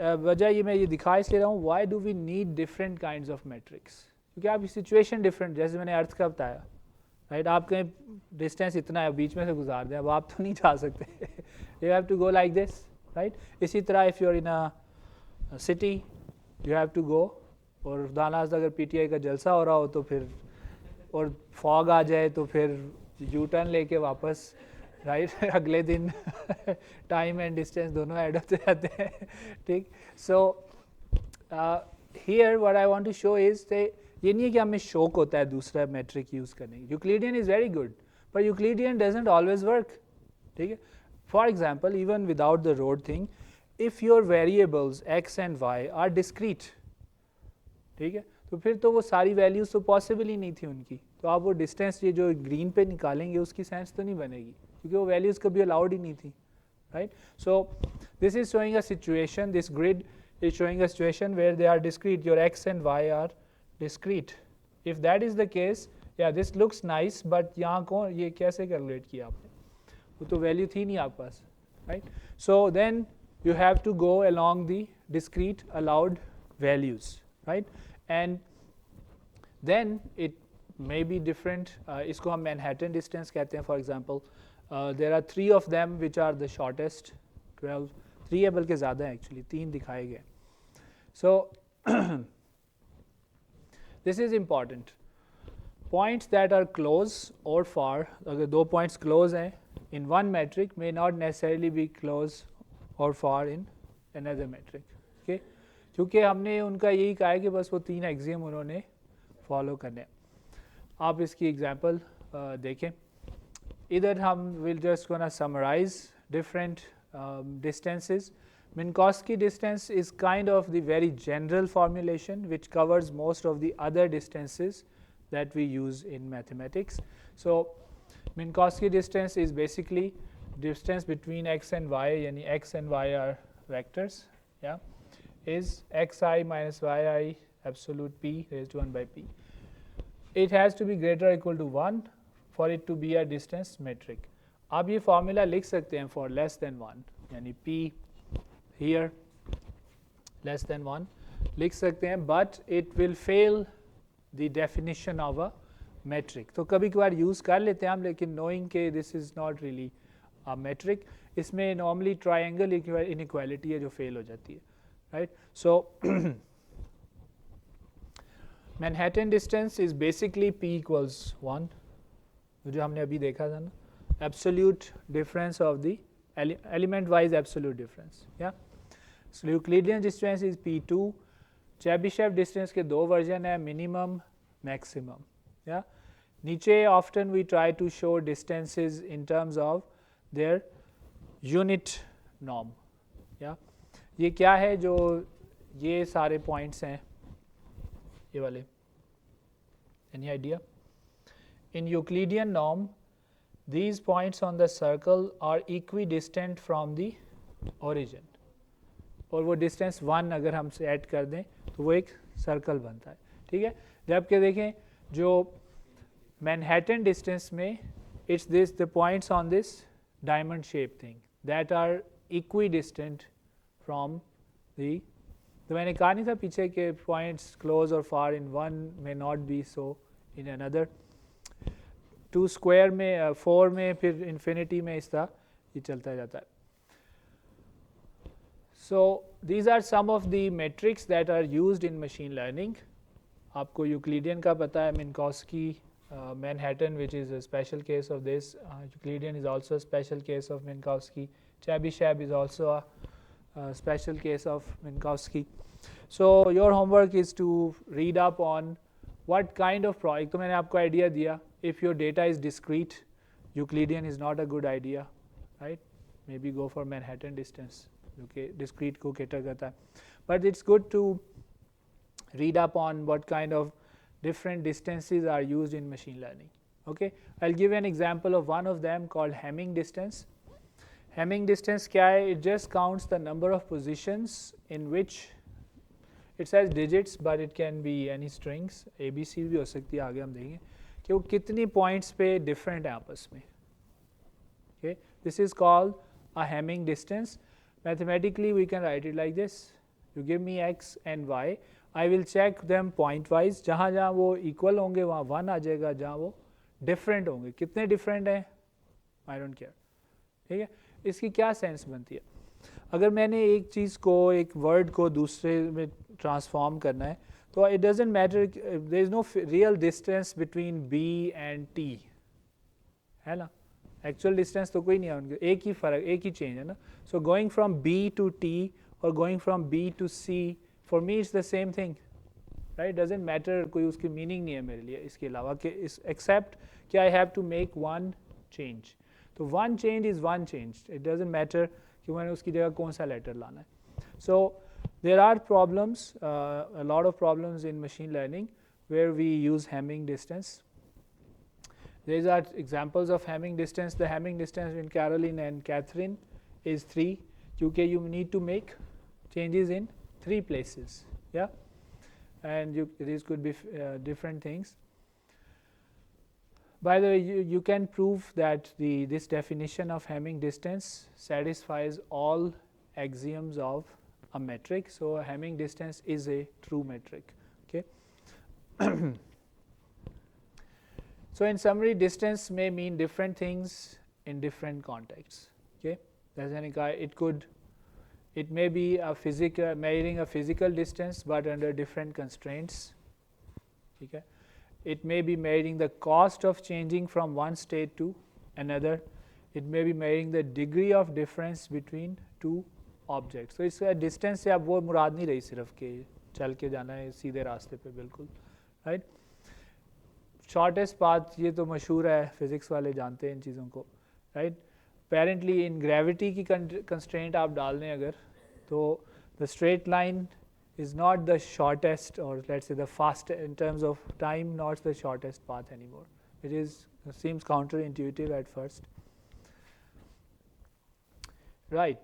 वजह ये मैं ये दिखा इसलिए रहा हूँ, why do we need different kinds of metrics, क्योंकि आपकी सिचुएशन डिफरेंट, जैसे मैंने अर्थ का बताया, राइट. आप कहीं डिस्टेंस इतना है बीच में से गुजार दें, अब आप तो नहीं जा सकते, you have to go like this, right. इसी तरह if you are in a city you have to go, और दानाज अगर पीटीआई का जलसा हो रहा हो तो फिर, और फॉग आ जाए तो फिर यू टर्न लेके वापस, राइट, अगले दिन टाइम एंड डिस्टेंस दोनों ऐड होते जाते हैं, ठीक. So here what I want to show is, ये नहीं है कि हमें शौक होता है दूसरा मेट्रिक यूज़ करने की. यूक्लिडियन इज़ वेरी गुड, पर यूक्लिडियन डजंट ऑलवेज वर्क, ठीक है. For example even without the road thing, if your variables X and Y are discrete, ठीक है, तो फिर तो वो सारी वैल्यूज़ तो पॉसिबल ही नहीं थी उनकी, तो आप वो डिस्टेंस ये जो ग्रीन पे निकालेंगे उसकी सेंस तो नहीं बनेगी, क्योंकि वो वैल्यूज़ कभी अलाउड ही नहीं थी, right. So this is showing a situation, this grid is showing a situation where they are discrete, your x and y are discrete. If that is the case, yeah, this looks nice, but यहाँ कौन ये कैसे calculate किया आपने, वो तो value थी नहीं आपके पास, right. So then you have to go along the discrete allowed values, right, and then it may be different. इसको हम Manhattan distance कहते हैं. For example, there are 3 of them which are the shortest, 12, 3 है बल्कि ज़्यादा है actually, 3 दिखाए गए. So this is important. Points that are close or far, अगर 2 points close हैं in one metric may not necessarily be close or far in another metric, okay. क्योंकि हमने उनका यही कहा है कि बस वो 3 एक्सियम उन्होंने फॉलो करने. आप इसकी एग्जांपल देखें. इधर हम will just gonna summarize different distances. Minkowski distance is kind of the very general formulation which covers most of the other distances that we use in mathematics. So Minkowski distance is basically distance between x and y, yani x and y are vectors, yeah, is xi minus yi absolute p raised to 1 by p. It has to be greater or equal to 1 for it to be a distance metric. आप ये formula लिख सकते हैं for less than 1, यानी p here less than 1 लिख सकते हैं, but it will fail the definition of a metric. तो कभी कभार यूज़ कर लेते हैं हम, लेकिन knowing के this is not really a metric, इसमें normally triangle inequality है जो fail हो जाती है, right? So Manhattan distance is basically p equals 1, जो हमने अभी देखा था ना, absolute difference of the element wise absolute difference. Yeah, so Euclidean distance is p2. Chebyshev distance के दो वर्जन है, minimum maximum. Yeah, नीचे often we try to show distances in terms of their unit norm. Yeah, ये क्या है, जो ये सारे points हैं ये वाले, any idea? In Euclidean norm, these points on the circle are equidistant from the origin. और वो distance 1 अगर हम से ऐड कर दें तो वो एक सर्कल बनता है, ठीक है. जबकि देखें जो Manhattan distance में it's this the points on this diamond shaped thing that are equidistant from the, तो मैंने कहा नहीं था पीछे के points close or far in one may not be so in another. 2 square में 4 में फिर infinity में इस तरह ये चलता जाता है. So these are some of the metrics that are used in machine learning. आपको Euclidean का पता है, Minkowski, Manhattan which is a special case of this, Euclidean is also a special case of Minkowski, Chebyshev is also a special case of Minkowski. So your homework is to read up on what kind of एक तो मैंने आपको idea दिया, if your data is discrete, Euclidean is not a good idea, right? Maybe go for Manhattan distance, okay, discrete को cater करता है. But it's good to read up on what kind of different distances are used in machine learning. Okay, I'll give an example of one of them called Hamming distance. Hamming distance क्या है? It just counts the number of positions in which it says digits, but it can be any strings, ABC भी हो सकती है, आगे हम देखेंगे कि वो कितनी points पे different है आपस में. Okay, this is called a Hamming distance. Mathematically we can write it like this. You give me x and y, I will check them point wise, जहाँ जहाँ वो equal होंगे वहाँ 1 आ जाएगा, जहाँ वो different होंगे, कितने different हैं I don't care. ठीक है, इसकी क्या सेंस बनती है? अगर मैंने एक चीज़ को, एक वर्ड को दूसरे में ट्रांसफॉर्म करना है तो it doesn't matter, there is no real distance between B and T, है ना, एक्चुअल डिस्टेंस तो कोई नहीं है उनके, एक ही फ़र्क, एक ही चेंज है ना. So going from B to T और going from B to C, for me it's the same thing, right. Doesn't matter, कोई उसकी मीनिंग नहीं है मेरे लिए इसके अलावा कि इस एक्सेप्ट कि I have to make one change. तो one change is one change, it doesn't matter कि मैंने उसकी जगह कौन सा लेटर लाना है. So there are problems, a lot of problems in machine learning where we use Hamming distance. These are examples of Hamming distance. The Hamming distance in Caroline and Catherine is 3, because you need to make changes in 3 places. Yeah, and these could be different things. By the way, you can prove that this definition of Hamming distance satisfies all axioms of a metric. So Hamming distance is a true metric. Okay. So in summary, distance may mean different things in different contexts. Okay, it may be a physical, measuring a physical distance but under different constraints. Okay, it may be measuring the cost of changing from one state to another. It may be measuring the degree of difference between two object. तो इसका distance से अब वो मुराद नहीं रही सिर्फ कि चल के जाना है सीधे रास्ते पे, बिल्कुल राइट. शॉर्टेस्ट पाथ ये तो मशहूर है, फिजिक्स वाले जानते हैं इन चीज़ों को, राइट. अपेरेंटली इन ग्रेविटी की कंस्ट्रेंट आप डाल दें अगर, तो the straight line is not the shortest और let's say the fast in terms of time, not the shortest path any more. It is seems counter intuitive at first, right.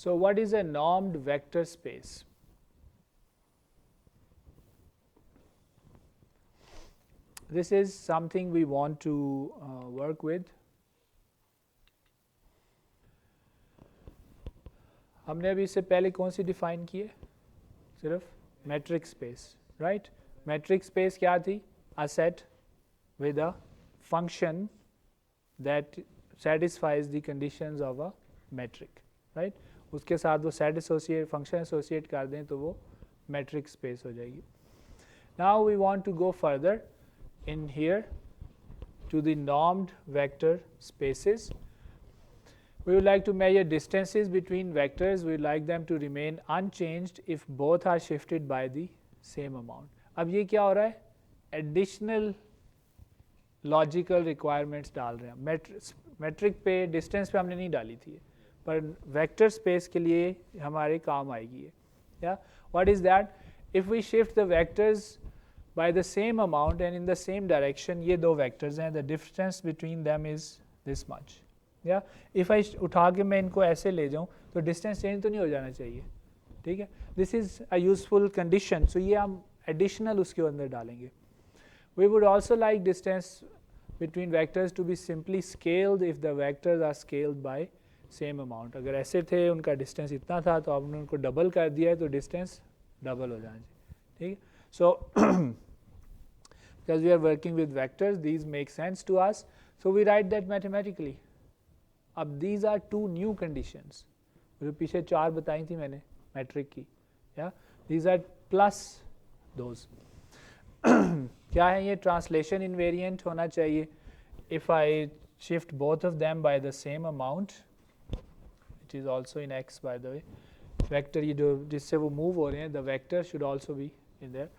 So what is a normed vector space? this is something we want to work with. हमने अभी इससे पहले कौन सी define की है? सिर्फ metric space, right? Metric space क्या थी? A set with a function that satisfies the conditions of a metric, right? उसके साथ वो set associate function associate कर दें तो वो metric space हो जाएगी. Now we want to go further in here to the normed vector spaces. We would like to measure distances between vectors. We would like them to remain unchanged if both are shifted by the same amount. अब ये क्या हो रहा है? Additional logical requirements डाल रहे हैं. Metric पे distance पे हमने नहीं डाली थी, पर vector space के लिए हमारे काम आएगी ये. Yeah? What is that? If we shift the vectors by the same amount and in the same direction, ये दो vectors हैं, the distance between them is this much. या इफ़ आई उठा के मैं इनको ऐसे ले जाऊँ तो डिस्टेंस चेंज तो नहीं हो जाना चाहिए, ठीक है. This is a useful condition, so ये हम एडिशनल उसके अंदर डालेंगे. We would also like distance between vectors to be simply scaled if the vectors are scaled by same amount. अगर ऐसे थे उनका डिस्टेंस इतना था तो आपने उनको डबल कर दिया है तो डिस्टेंस डबल हो जाना चाहिए, ठीक है. So because we are working with vectors these make sense to us, so we write that mathematically. अब these are two new conditions, जो पीछे 4 बताई थी मैंने मैट्रिक की, या these are plus those. क्या है ये? ट्रांसलेशन इनवेरिएंट होना चाहिए. if I shift both of them by the same amount, it is also in x by the way, vector ये जो जिससे वो मूव हो रहे हैं, the vector should also be in there,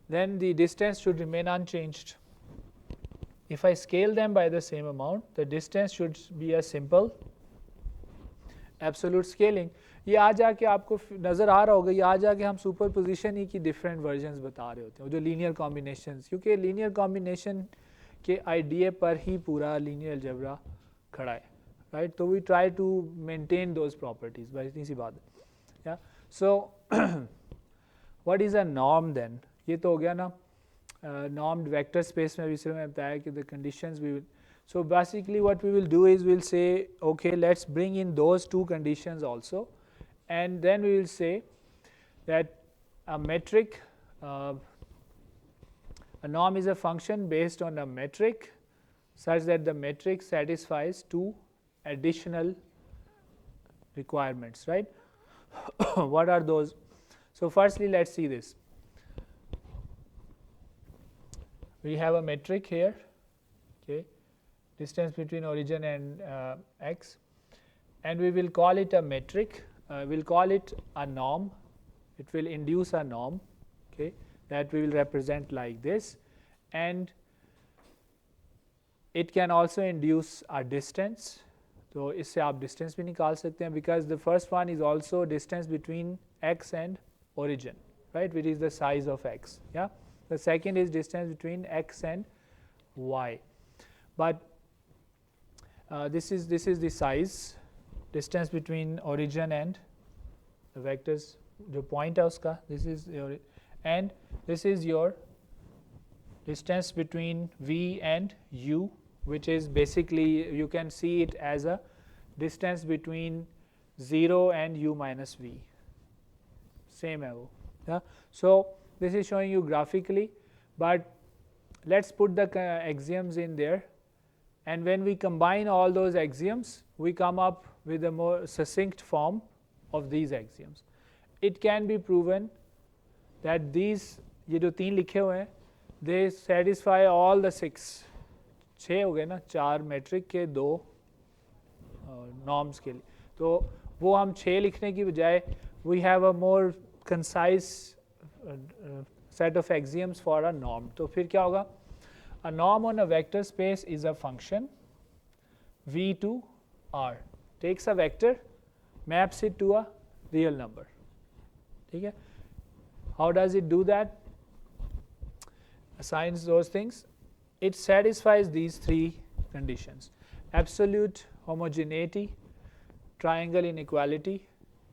then the distance should remain unchanged. If I scale them by the same amount, the distance should be a simple absolute scaling. ये आ जाके आपको नज़र आ रहा होगा, ये आ जाके हम सुपरपोजिशन ही की डिफरेंट वर्जन्स बता रहे होते हैं, जो लीनियर कॉम्बिनेशंस, क्योंकि लीनियर कॉम्बिनेशन के आइडिया पर ही पूरा लीनियर अलजेब्रा खड़ा है, राइट. तो we try to maintain those properties, बस इतनी सी बात है. Yeah so what is a norm then? ये तो हो गया ना normed vector space में भी सिर्फ मैं बताया कि the conditions we will, so basically what we will do is we'll say okay, let's bring in those two conditions also, and then we will say that a metric, a norm is a function based on a metric such that the metric satisfies two additional requirements, right? What are those? So firstly let's see this. We have a metric here, okay, distance between origin and x, and we will call it a metric. We'll call it a norm. It will induce a norm, okay, that we will represent like this, and it can also induce a distance. तो इससे आप distance भी निकाल सकते हैं, because the first one is also distance between x and origin, right, which is the size of x. Yeah. The second is distance between x and y, but this is the size, distance between origin and the vectors, जो point है उसका, this is your, and this is your distance between v and u, which is basically you can see it as a distance between 0 and u minus v, same है वो. Yeah. So this is showing you graphically, but let's put the axioms in there, and when we combine all those axioms we come up with a more succinct form of these axioms. It can be proven that these, ये जो 3 लिखे हुए हैं, they satisfy all the 6, 6 हो गए ना, 4 metric के 2 norms के लिए. तो वो हम 6 लिखने की बजाय we have a more concise set of axioms for a norm. तो फिर क्या होगा? A norm on a vector space is a function v to r, takes a vector, maps it to a real number. ठीक है? How does it do that? Assigns those things. It satisfies these 3 conditions: absolute homogeneity, triangle inequality,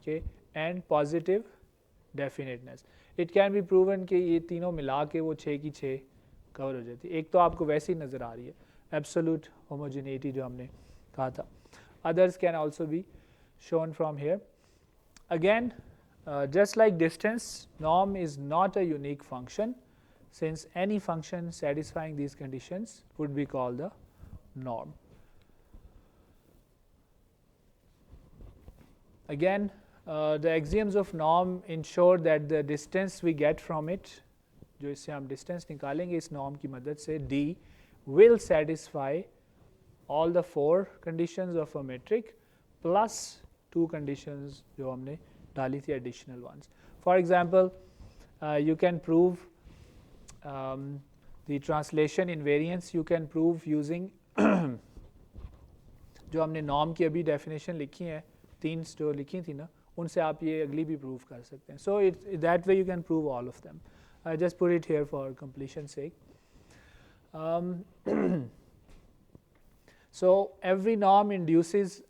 okay, and positive definiteness. It can be proven कि ये तीनों मिला के वो 6 की 6 cover हो जाती है. एक तो आपको वैसे ही नज़र आ रही है एब्सोल्यूट होमोजेनिटी जो हमने कहा था. Others can also be shown from here. Again, just like distance, norm is not a unique function, since any function satisfying these conditions would be called the norm. Again, the axioms of norm ensure that the distance we get from it, जो इससे हम distance निकालेंगे इस norm की मदद से, d will satisfy all the 4 conditions of a metric plus 2 conditions जो हमने डाली थी additional ones. For example, you can prove the translation invariance you can prove using जो हमने norm की अभी definition लिखी है 3 जो लिखी थी ना, उनसे आप ये अगली भी prove कर सकते हैं. So that way you can prove all of them. I just put it here for completion's sake. So every norm induces,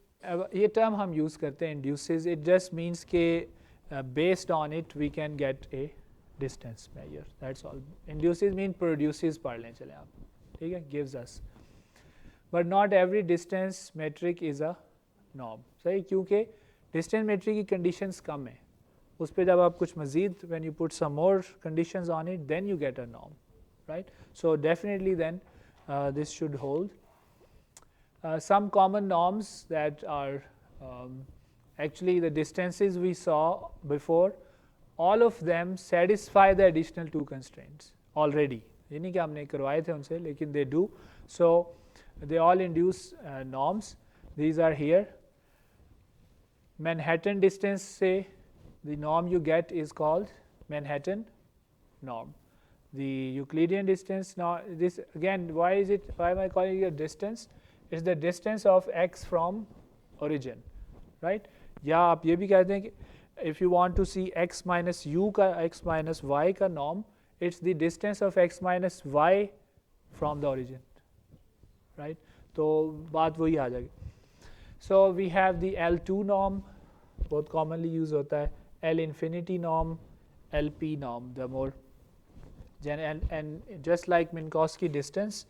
ये term हम use करते हैं induces, it just means कि based on it we can get a distance measure, that's all. Induces mean produces पढ़ लें चलें आप, ठीक है, gives us. But not every distance metric is a norm. सही, क्योंकि distance metric की conditions कम है, उस पर जब आप कुछ मज़ीद when you put some more conditions on it then you get a norm, right? So definitely then this should hold. Some common norms that are actually the distances we saw before, all of them satisfy the additional 2 constraints already. ये नहीं कि हमने करवाए थे उनसे, लेकिन they do. So they all induce norms. These are here. Manhattan distance से the norm you get is called Manhattan norm. The Euclidean distance, now this again, why am I calling it a distance? It's the distance of x from origin, right? या आप ये भी कहते हैं कि if you want to see x minus u का x minus y का norm, it's the distance of x minus y from the origin, right? तो बात वही आ जाएगी. So we have the L2 norm, बहुत commonly use होता है, L infinity norm, LP norm, the more and just like Minkowski distance,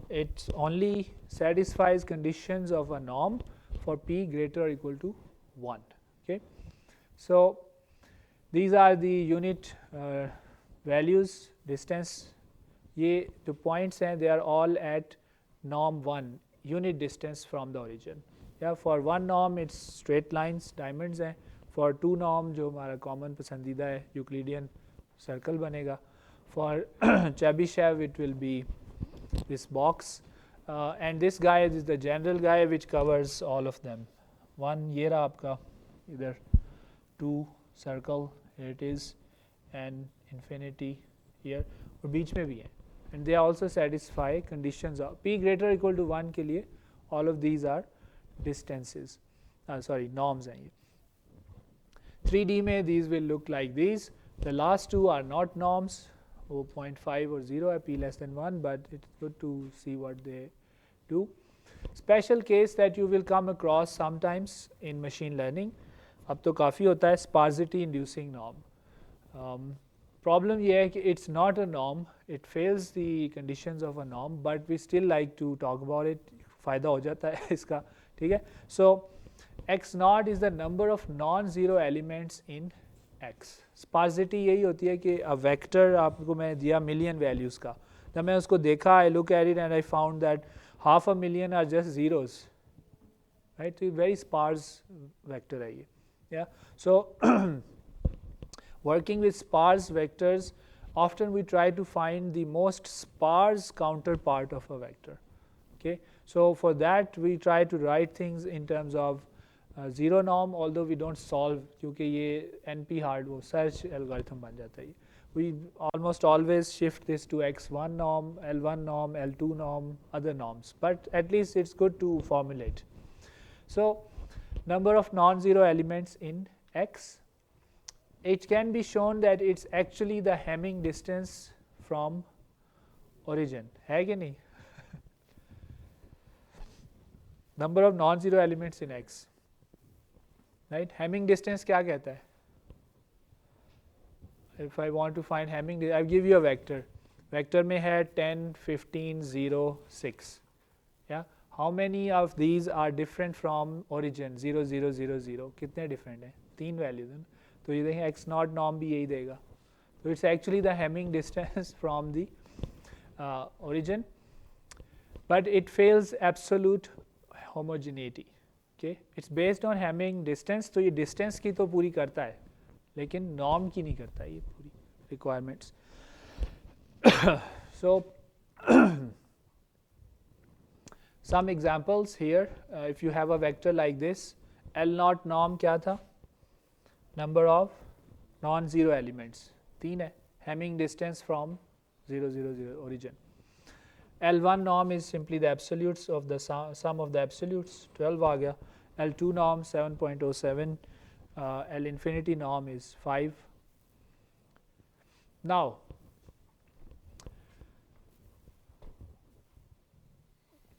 it only satisfies conditions of a norm for p greater or equal to 1. Okay, so these are the unit values, distance. ये जो points हैं, they are all at norm 1, unit distance from the origin. Yeah, for one norm it's straight lines, diamonds हैं. For 2 norm जो हमारा common पसंदीदा है, Euclidean circle बनेगा. For Chebyshev it will be this box, and this guy is the general guy which covers all of them. One ये रहा आपका इधर 2 circle, here it is, and infinity here, और बीच में भी है, and they also satisfy conditions of p greater or equal to 1 के लिए. All of these are distances, norms हैं ये. 3D में these will look like these. The last 2 are not norms, 0.5 or 0 है, p less than 1, but it's good to see what they do. Special case that you will come across sometimes in machine learning, अब तो काफ़ी होता है, sparsity inducing norm. Problem ये है कि it's not a norm, it fails the conditions of a norm, but we still like to talk about it, फ़ायदा हो जाता है इसका, ठीक है. So x naught is the number of non-zero elements in x. Sparsity यही होती है कि a vector आपको मैं दिया million values का, जब मैं उसको देखा, I look at it and I found that 500,000 are just zeros, right? So very sparse vector है ये. Yeah, so working with sparse vectors, often we try to find the most sparse counterpart of a vector. Okay, so for that we try to write things in terms of zero norm, although we don't solve, क्योंकि ये NP hard वो search algorithm बन जाता है. We almost always shift this to x1 norm, L1 norm, L2 norm, other norms, but at least it's good to formulate. So number of non-zero elements in x, it can be shown that it's actually the Hamming distance from origin, है कि नहीं? Number of non-zero elements in x, right? Hamming distance क्या कहता है? If I want to find Hamming, I give you a vector. Vector में है 10 15 0 6 yeah how many of these are different from origin 0 0 0 0 कितने different हैं 3 values हैं तो ये देखें एक्स नॉट नॉर्म भी यही देगा तो it's actually the Hamming distance from the origin but it fails absolute homogeneity okay it's based on Hamming distance तो ये distance की तो पूरी करता है लेकिन norm की नहीं करता ये पूरी requirements so some examples here if you have a vector like this L naught norm क्या था number of non-zero elements 3 है Hamming distance from 0 0 0 origin L1 norm is simply the absolutes of the sum of the absolutes 12 आ गया L2 norm 7.07 L infinity norm is 5 now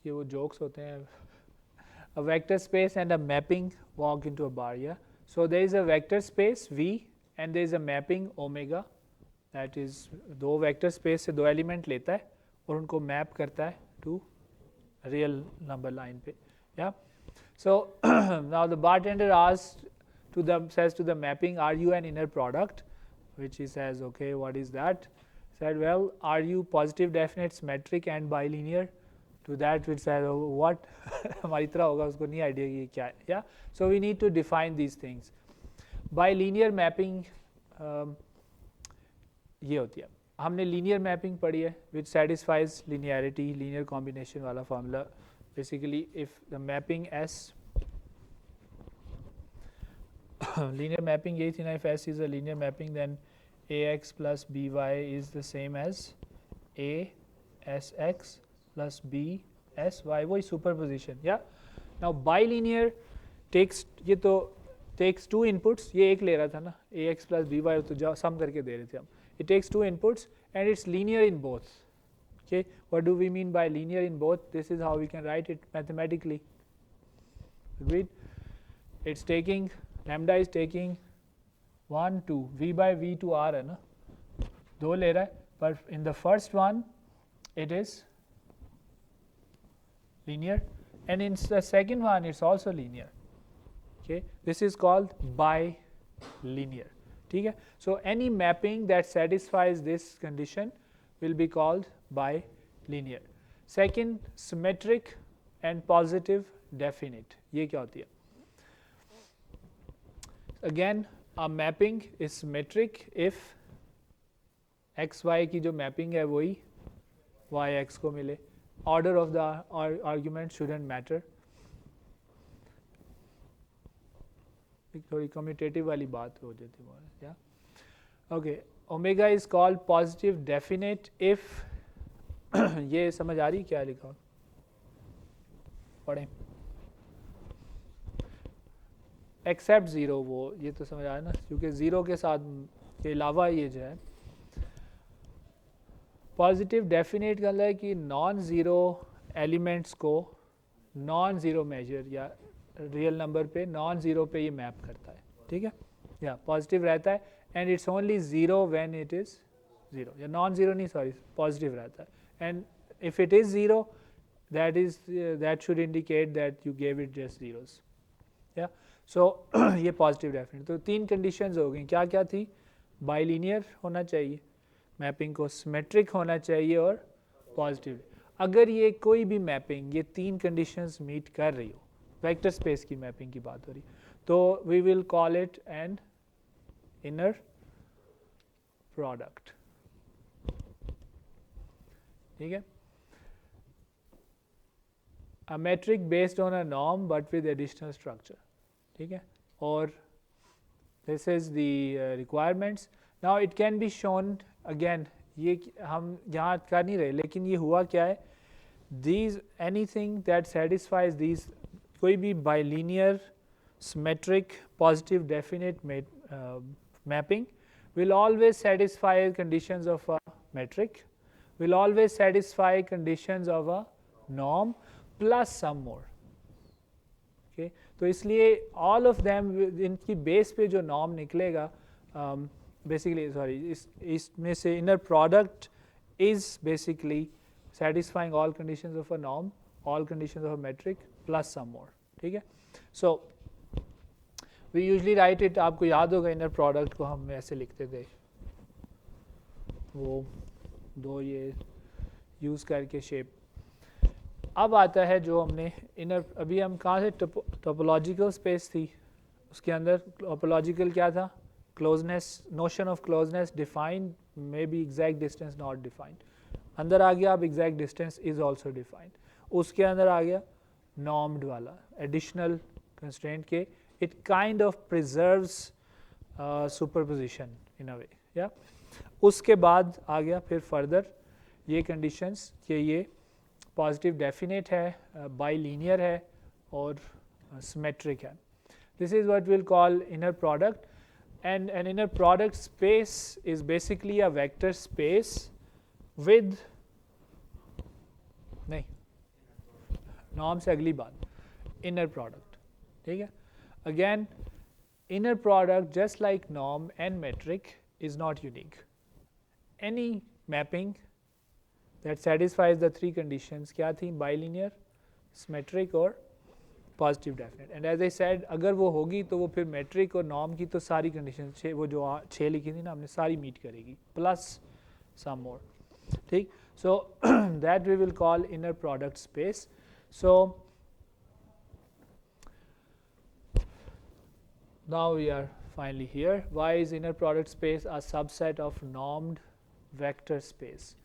ये वो jokes होते हैं a vector space and a mapping walk into a bar yeah so there is a vector space V and there is a mapping omega that is दो vector space से दो element लेता है और उनको मैप करता है टू रियल नंबर लाइन पे या so now the bartender asked to the says to the mapping are you an inner product which he says okay what is that said well are you positive definite symmetric and bilinear to that which said oh, what हमारी तरह होगा उसको नहीं idea कि क्या है या so we need to define these things bilinear mapping ये होती है हमने लीनियर मैपिंग पढ़ी है which satisfies linearity linear combination वाला formula basically if the mapping S linear mapping यही थी ना if S is a linear mapping then A X plus B Y is the same as A S X plus B S Y वही superposition या now bilinear टेक्स ये तो takes to inputs ये एक ले रहा था ना ए एक्स प्लस बी वाई तो जाओ सम करके दे रहे थे हम it takes two inputs and it's linear in both okay what do we mean by linear in both this is how we can write it mathematically agreed it's taking lambda is taking 1 2 v by v to r है ना दो ले रहा है but in the first one it is linear and in the second one it's also linear okay this is called bilinear ठीक है so any mapping that satisfies this condition will be called bilinear second symmetric and positive definite ये क्या होती है again a mapping is symmetric if x y की जो mapping है वही y x को मिले order of the argument shouldn't matter थोड़ी कम्यूटेटिव वाली बात हो जाती है या okay omega is called positive definite if ये समझ आ रही क्या लिखा पढ़ें एक्सेप्ट ज़ीरो वो ये तो समझ आया ना क्योंकि ज़ीरो के साथ के अलावा ये जो है पॉजिटिव डेफिनेट का है कि नॉन ज़ीरो एलिमेंट्स को नॉन ज़ीरो मेजर या रियल नंबर पे नॉन ज़ीरो पे ये मैप करता है ठीक है या पॉजिटिव रहता है and it's only zero when it is zero या नॉन ज़ीरो नहीं सॉरी पॉजिटिव रहता है and if it is zero that should indicate that you gave it just zeros yeah so ये पॉजिटिव डेफिनेट तो तीन conditions हो गई क्या क्या थी बाइलिनियर होना चाहिए मैपिंग को सिमेट्रिक होना चाहिए और पॉजिटिव अगर ये कोई भी मैपिंग ये तीन कंडीशंस मीट कर रही हो वेक्टर स्पेस की मैपिंग की बात हो रही तो we will call it an inner product ठीक है a metric based on a norm but with additional structure ठीक है और this is the requirements now it can be shown again ये हम यहाँ कर नहीं रहे लेकिन ये हुआ क्या है these anything that satisfies these कोई भी bilinear symmetric positive definite mapping will always satisfy conditions of a metric will always satisfy conditions of a norm plus some more okay तो इसलिए all of them इनकी base पे जो norm निकलेगा basically sorry इसमें से inner product is basically satisfying all conditions of a norm, all conditions of a metric plus some more. ठीक है. So we usually write it, आपको याद होगा inner product को हम ऐसे लिखते थे, वो दो ये यूज़ करके शेप. अब आता है जो हमने इनर, अभी हम कहाँ से, टोपोलॉजिकल स्पेस थी, उसके अंदर टोपोलॉजिकल क्या था, closeness, notion of closeness defined, may be exact distance not defined. अंदर आ गया, अब exact distance is also defined. उसके अंदर आ गया नॉर्म्ड वाला, एडिशनल कंस्ट्रेंट के, it kind of preserves superposition in a way. या उसके बाद आ गया फिर फर्दर ये कंडीशंस कि ये पॉजिटिव डेफिनेट है, बाइलीनियर है और सिमेट्रिक है. This is what will call inner product. And an inner product space is basically a vector space with, नहीं, norm से अगली बात, inner product. ठीक है. Again, inner product just like norm and metric is not unique. Any mapping that satisfies the three conditions क्या थी, bilinear, symmetric और positive definite. And as I said, अगर वो होगी तो वो फिर मेट्रिक और नॉर्म की तो सारी कंडीशन, वो जो 6 लिखी थी ना हमने, सारी मीट करेगी प्लस सम मोर. ठीक. So that we will call inner product space. So now we are finally here. Why is inner product space a subset of normed vector space?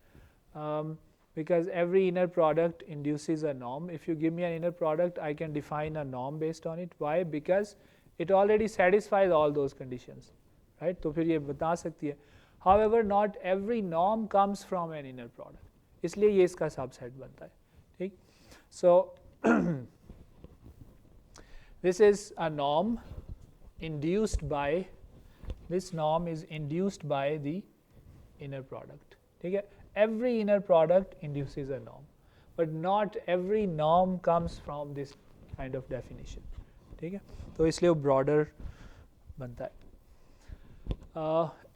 Because every inner product induces a norm. If you give me an inner product, I can define a norm based on it. Why? Because it already satisfies all those conditions, right? तो फिर ये बता सकती है. However, not every norm comes from an inner product. इसलिए ये इसका subset बनता है. ठीक. So this is a norm induced by, this norm is induced by the inner product. ठीक है. Every inner product induces a norm, but not every norm comes from this kind of definition. ठीक है. तो इसलिए वो broader बनता है.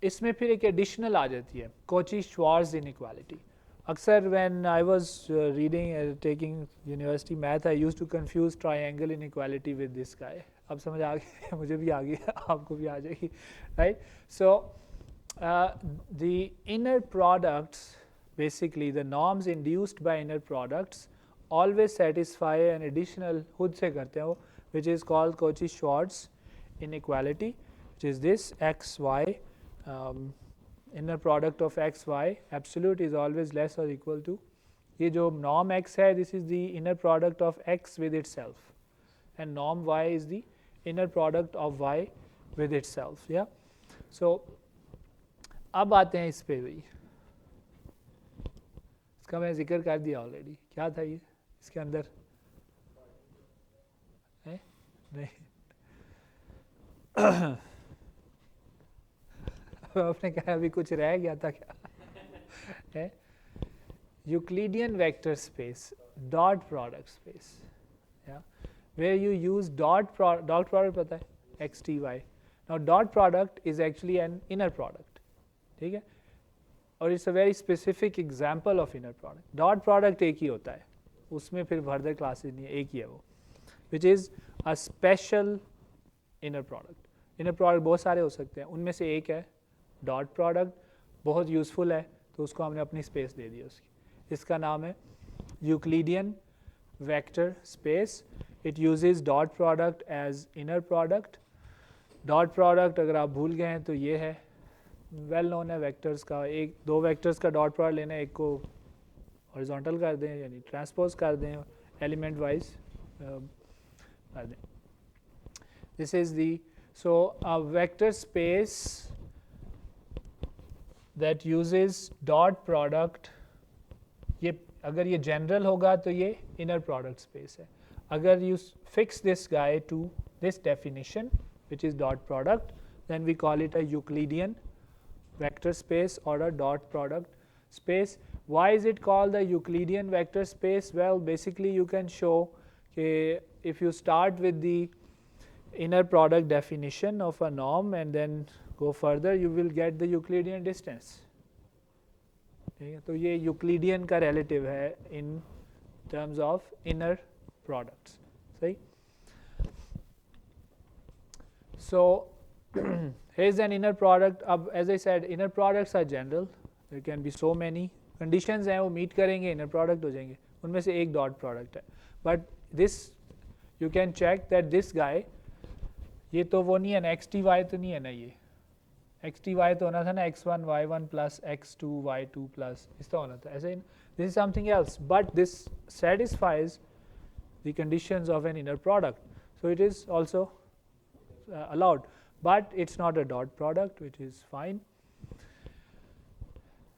इसमें फिर एक additional आ जाती है, Cauchy-Schwarz inequality. अक्सर when I was reading taking university math, I used to confuse triangle inequality with this guy. अब समझ आ गया, मुझे भी आ गया, आपको भी आ जाएगी, right? So the inner products, basically the norms induced by inner products always satisfy an additional, खुद से करते हैं वो, which is called Cauchy-Schwarz inequality, which is this x y, inner product of x y absolute is always less or equal to, ये जो norm x है, this is the inner product of x with itself, and norm y is the inner product of y with itself. Yeah. So अब आते हैं इस पे भी, इसका मैं जिक्र कर दिया ऑलरेडी. क्या था ये इसके अंदर है? नहीं आपने कहा अभी कुछ रह गया था क्या है? Euclidean vector space, dot product space, where you use dot product, पता है X T Y. Now dot product is actually an inner product. ठीक है. और it's a very specific example of inner product. Dot product एक ही होता है, उसमें फिर फर्दर क्लासेस नहीं है, एक ही है वो, which is a special inner product. Inner product बहुत सारे हो सकते हैं, उनमें से एक है डॉट प्रोडक्ट. बहुत यूजफुल है, तो उसको हमने अपनी स्पेस दे दी उसकी. इसका नाम है Euclidean vector space. It uses dot product as inner product. Dot product अगर आप भूल गए हैं तो ये है, वेल नोन है वेक्टर्स का. एक दो वेक्टर्स का डॉट प्रोडक्ट लेना है, एक को हॉरिजॉन्टल कर दें यानी ट्रांसपोज कर दें, एलिमेंट वाइज कर दें. This is the, so a vector space that uses dot product, ये अगर ये जनरल होगा तो ये इनर प्रोडक्ट स्पेस है. अगर you fix this guy to this definition which is dot product, then we call it a Euclidean vector space or a dot product space. Why is it called the Euclidean vector space? Well, basically you can show if you start with the inner product definition of a norm and then go further, you will get the Euclidean distance. ठीक है, तो ये Euclidean का relative है इन terms of inner products. सही. So here's an inner product. अब as I said, inner products are general. There can be so many conditions हैं, वो meet करेंगे, inner product हो जाएंगे. उनमें से एक dot product है. But this you can check that this guy, ये तो वो नहीं है ना, XTY तो नहीं है ना ये. XTY तो होना था ना x1 y1 plus x2 y2 plus इस तो होना था. ऐसे this is something else. But this satisfies the conditions of an inner product. So it is also allowed, but it's not a dot product, which is fine.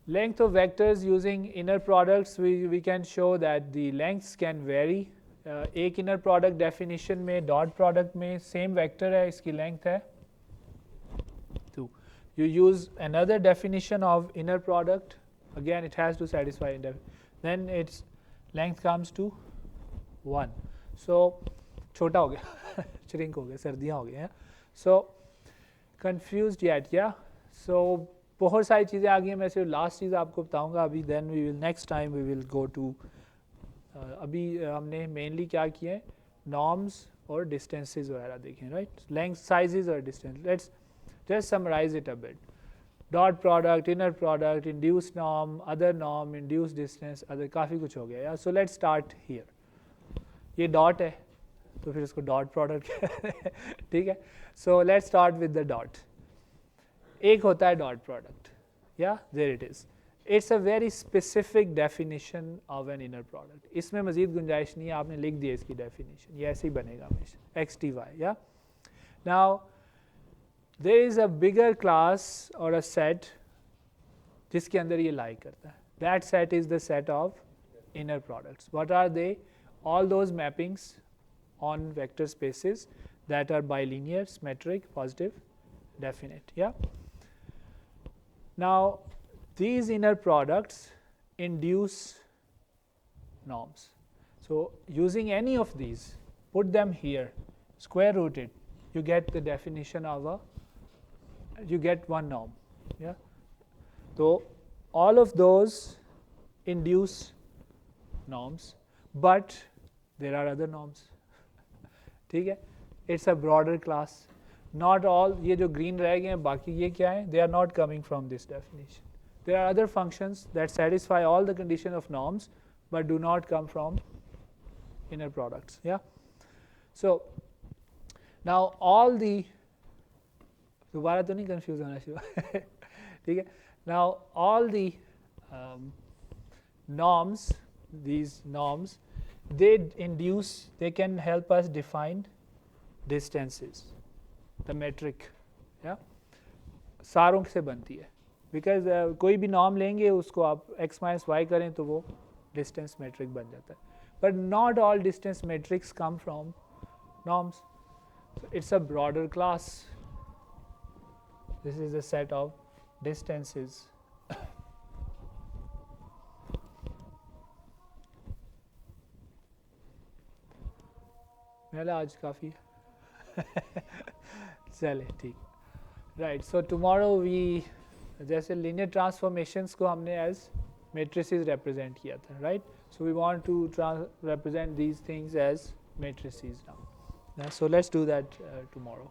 Length of vectors using inner products, we can show that the lengths can vary. एक inner product definition में dot product में same vector है, इसकी length है 2. You use another definition of inner product, again it has to satisfy then its length comes to 1. So छोटा हो गया shrink हो गया, सर्दियाँ हो गई हैं. So confused yet? Yeah. So बहुत सारी चीज़ें आ गई हैं. मैं सिर्फ लास्ट चीज़ आपको बताऊंगा अभी. then we will next time we will go to अभी हमने mainly क्या किए हैं, norms और distances वगैरह देखे हैं, right? length, sizes और distance. Let's just summarize it a bit. dot product, inner product, induced norm, other norm, induced distance, other काफ़ी कुछ हो गया. So let's start here. ये dot है तो फिर इसको डॉट प्रोडक्ट ठीक है. So let's start with the dot. एक होता है dot product. Yeah there it is. It's a very specific definition of an inner product. इसमें मजीद गुंजाइश नहीं है, आपने लिख दिया इसकी डेफिनेशन, ये ऐसे ही बनेगा हमेशा X T Y. Yeah now there is a bigger class और अ सेट जिसके अंदर ये लाई करता है. That set is the set of inner products. What are they? All those mappings on vector spaces that are bilinear, symmetric, positive, definite. Yeah. Now these inner products induce norms. So using any of these, put them here, square root it, you get the definition of you get one norm. Yeah. So all of those induce norms, but there are other norms. ठीक है. It's a broader class. Not all, ये जो green रह गए हैं बाकी ये क्या है, they are not coming from this definition. There are other functions that satisfy all the condition of norms but do not come from inner products. Yeah so now all the, दोबारा तो नहीं कंफ्यूज होना चाहिए ठीक है. Now all the norms, these norms, they induce, they can help us define distances, the metric. Yeah, सारों से बनती है. बिकॉज कोई भी नॉर्म लेंगे उसको आप x माइनस वाई करें तो वो डिस्टेंस मेट्रिक बन जाता है. But not all distance metrics come from norms. It's a broader class. This is a set of distances. मेरा आज काफ़ी चले ठीक. राइट. सो टुमारो वी, जैसे लीनियर ट्रांसफॉर्मेशंस को हमने एज मेट्रिसेस रिप्रेजेंट किया था. Right. So we want to represent these things as matrices now. So let's do that tomorrow.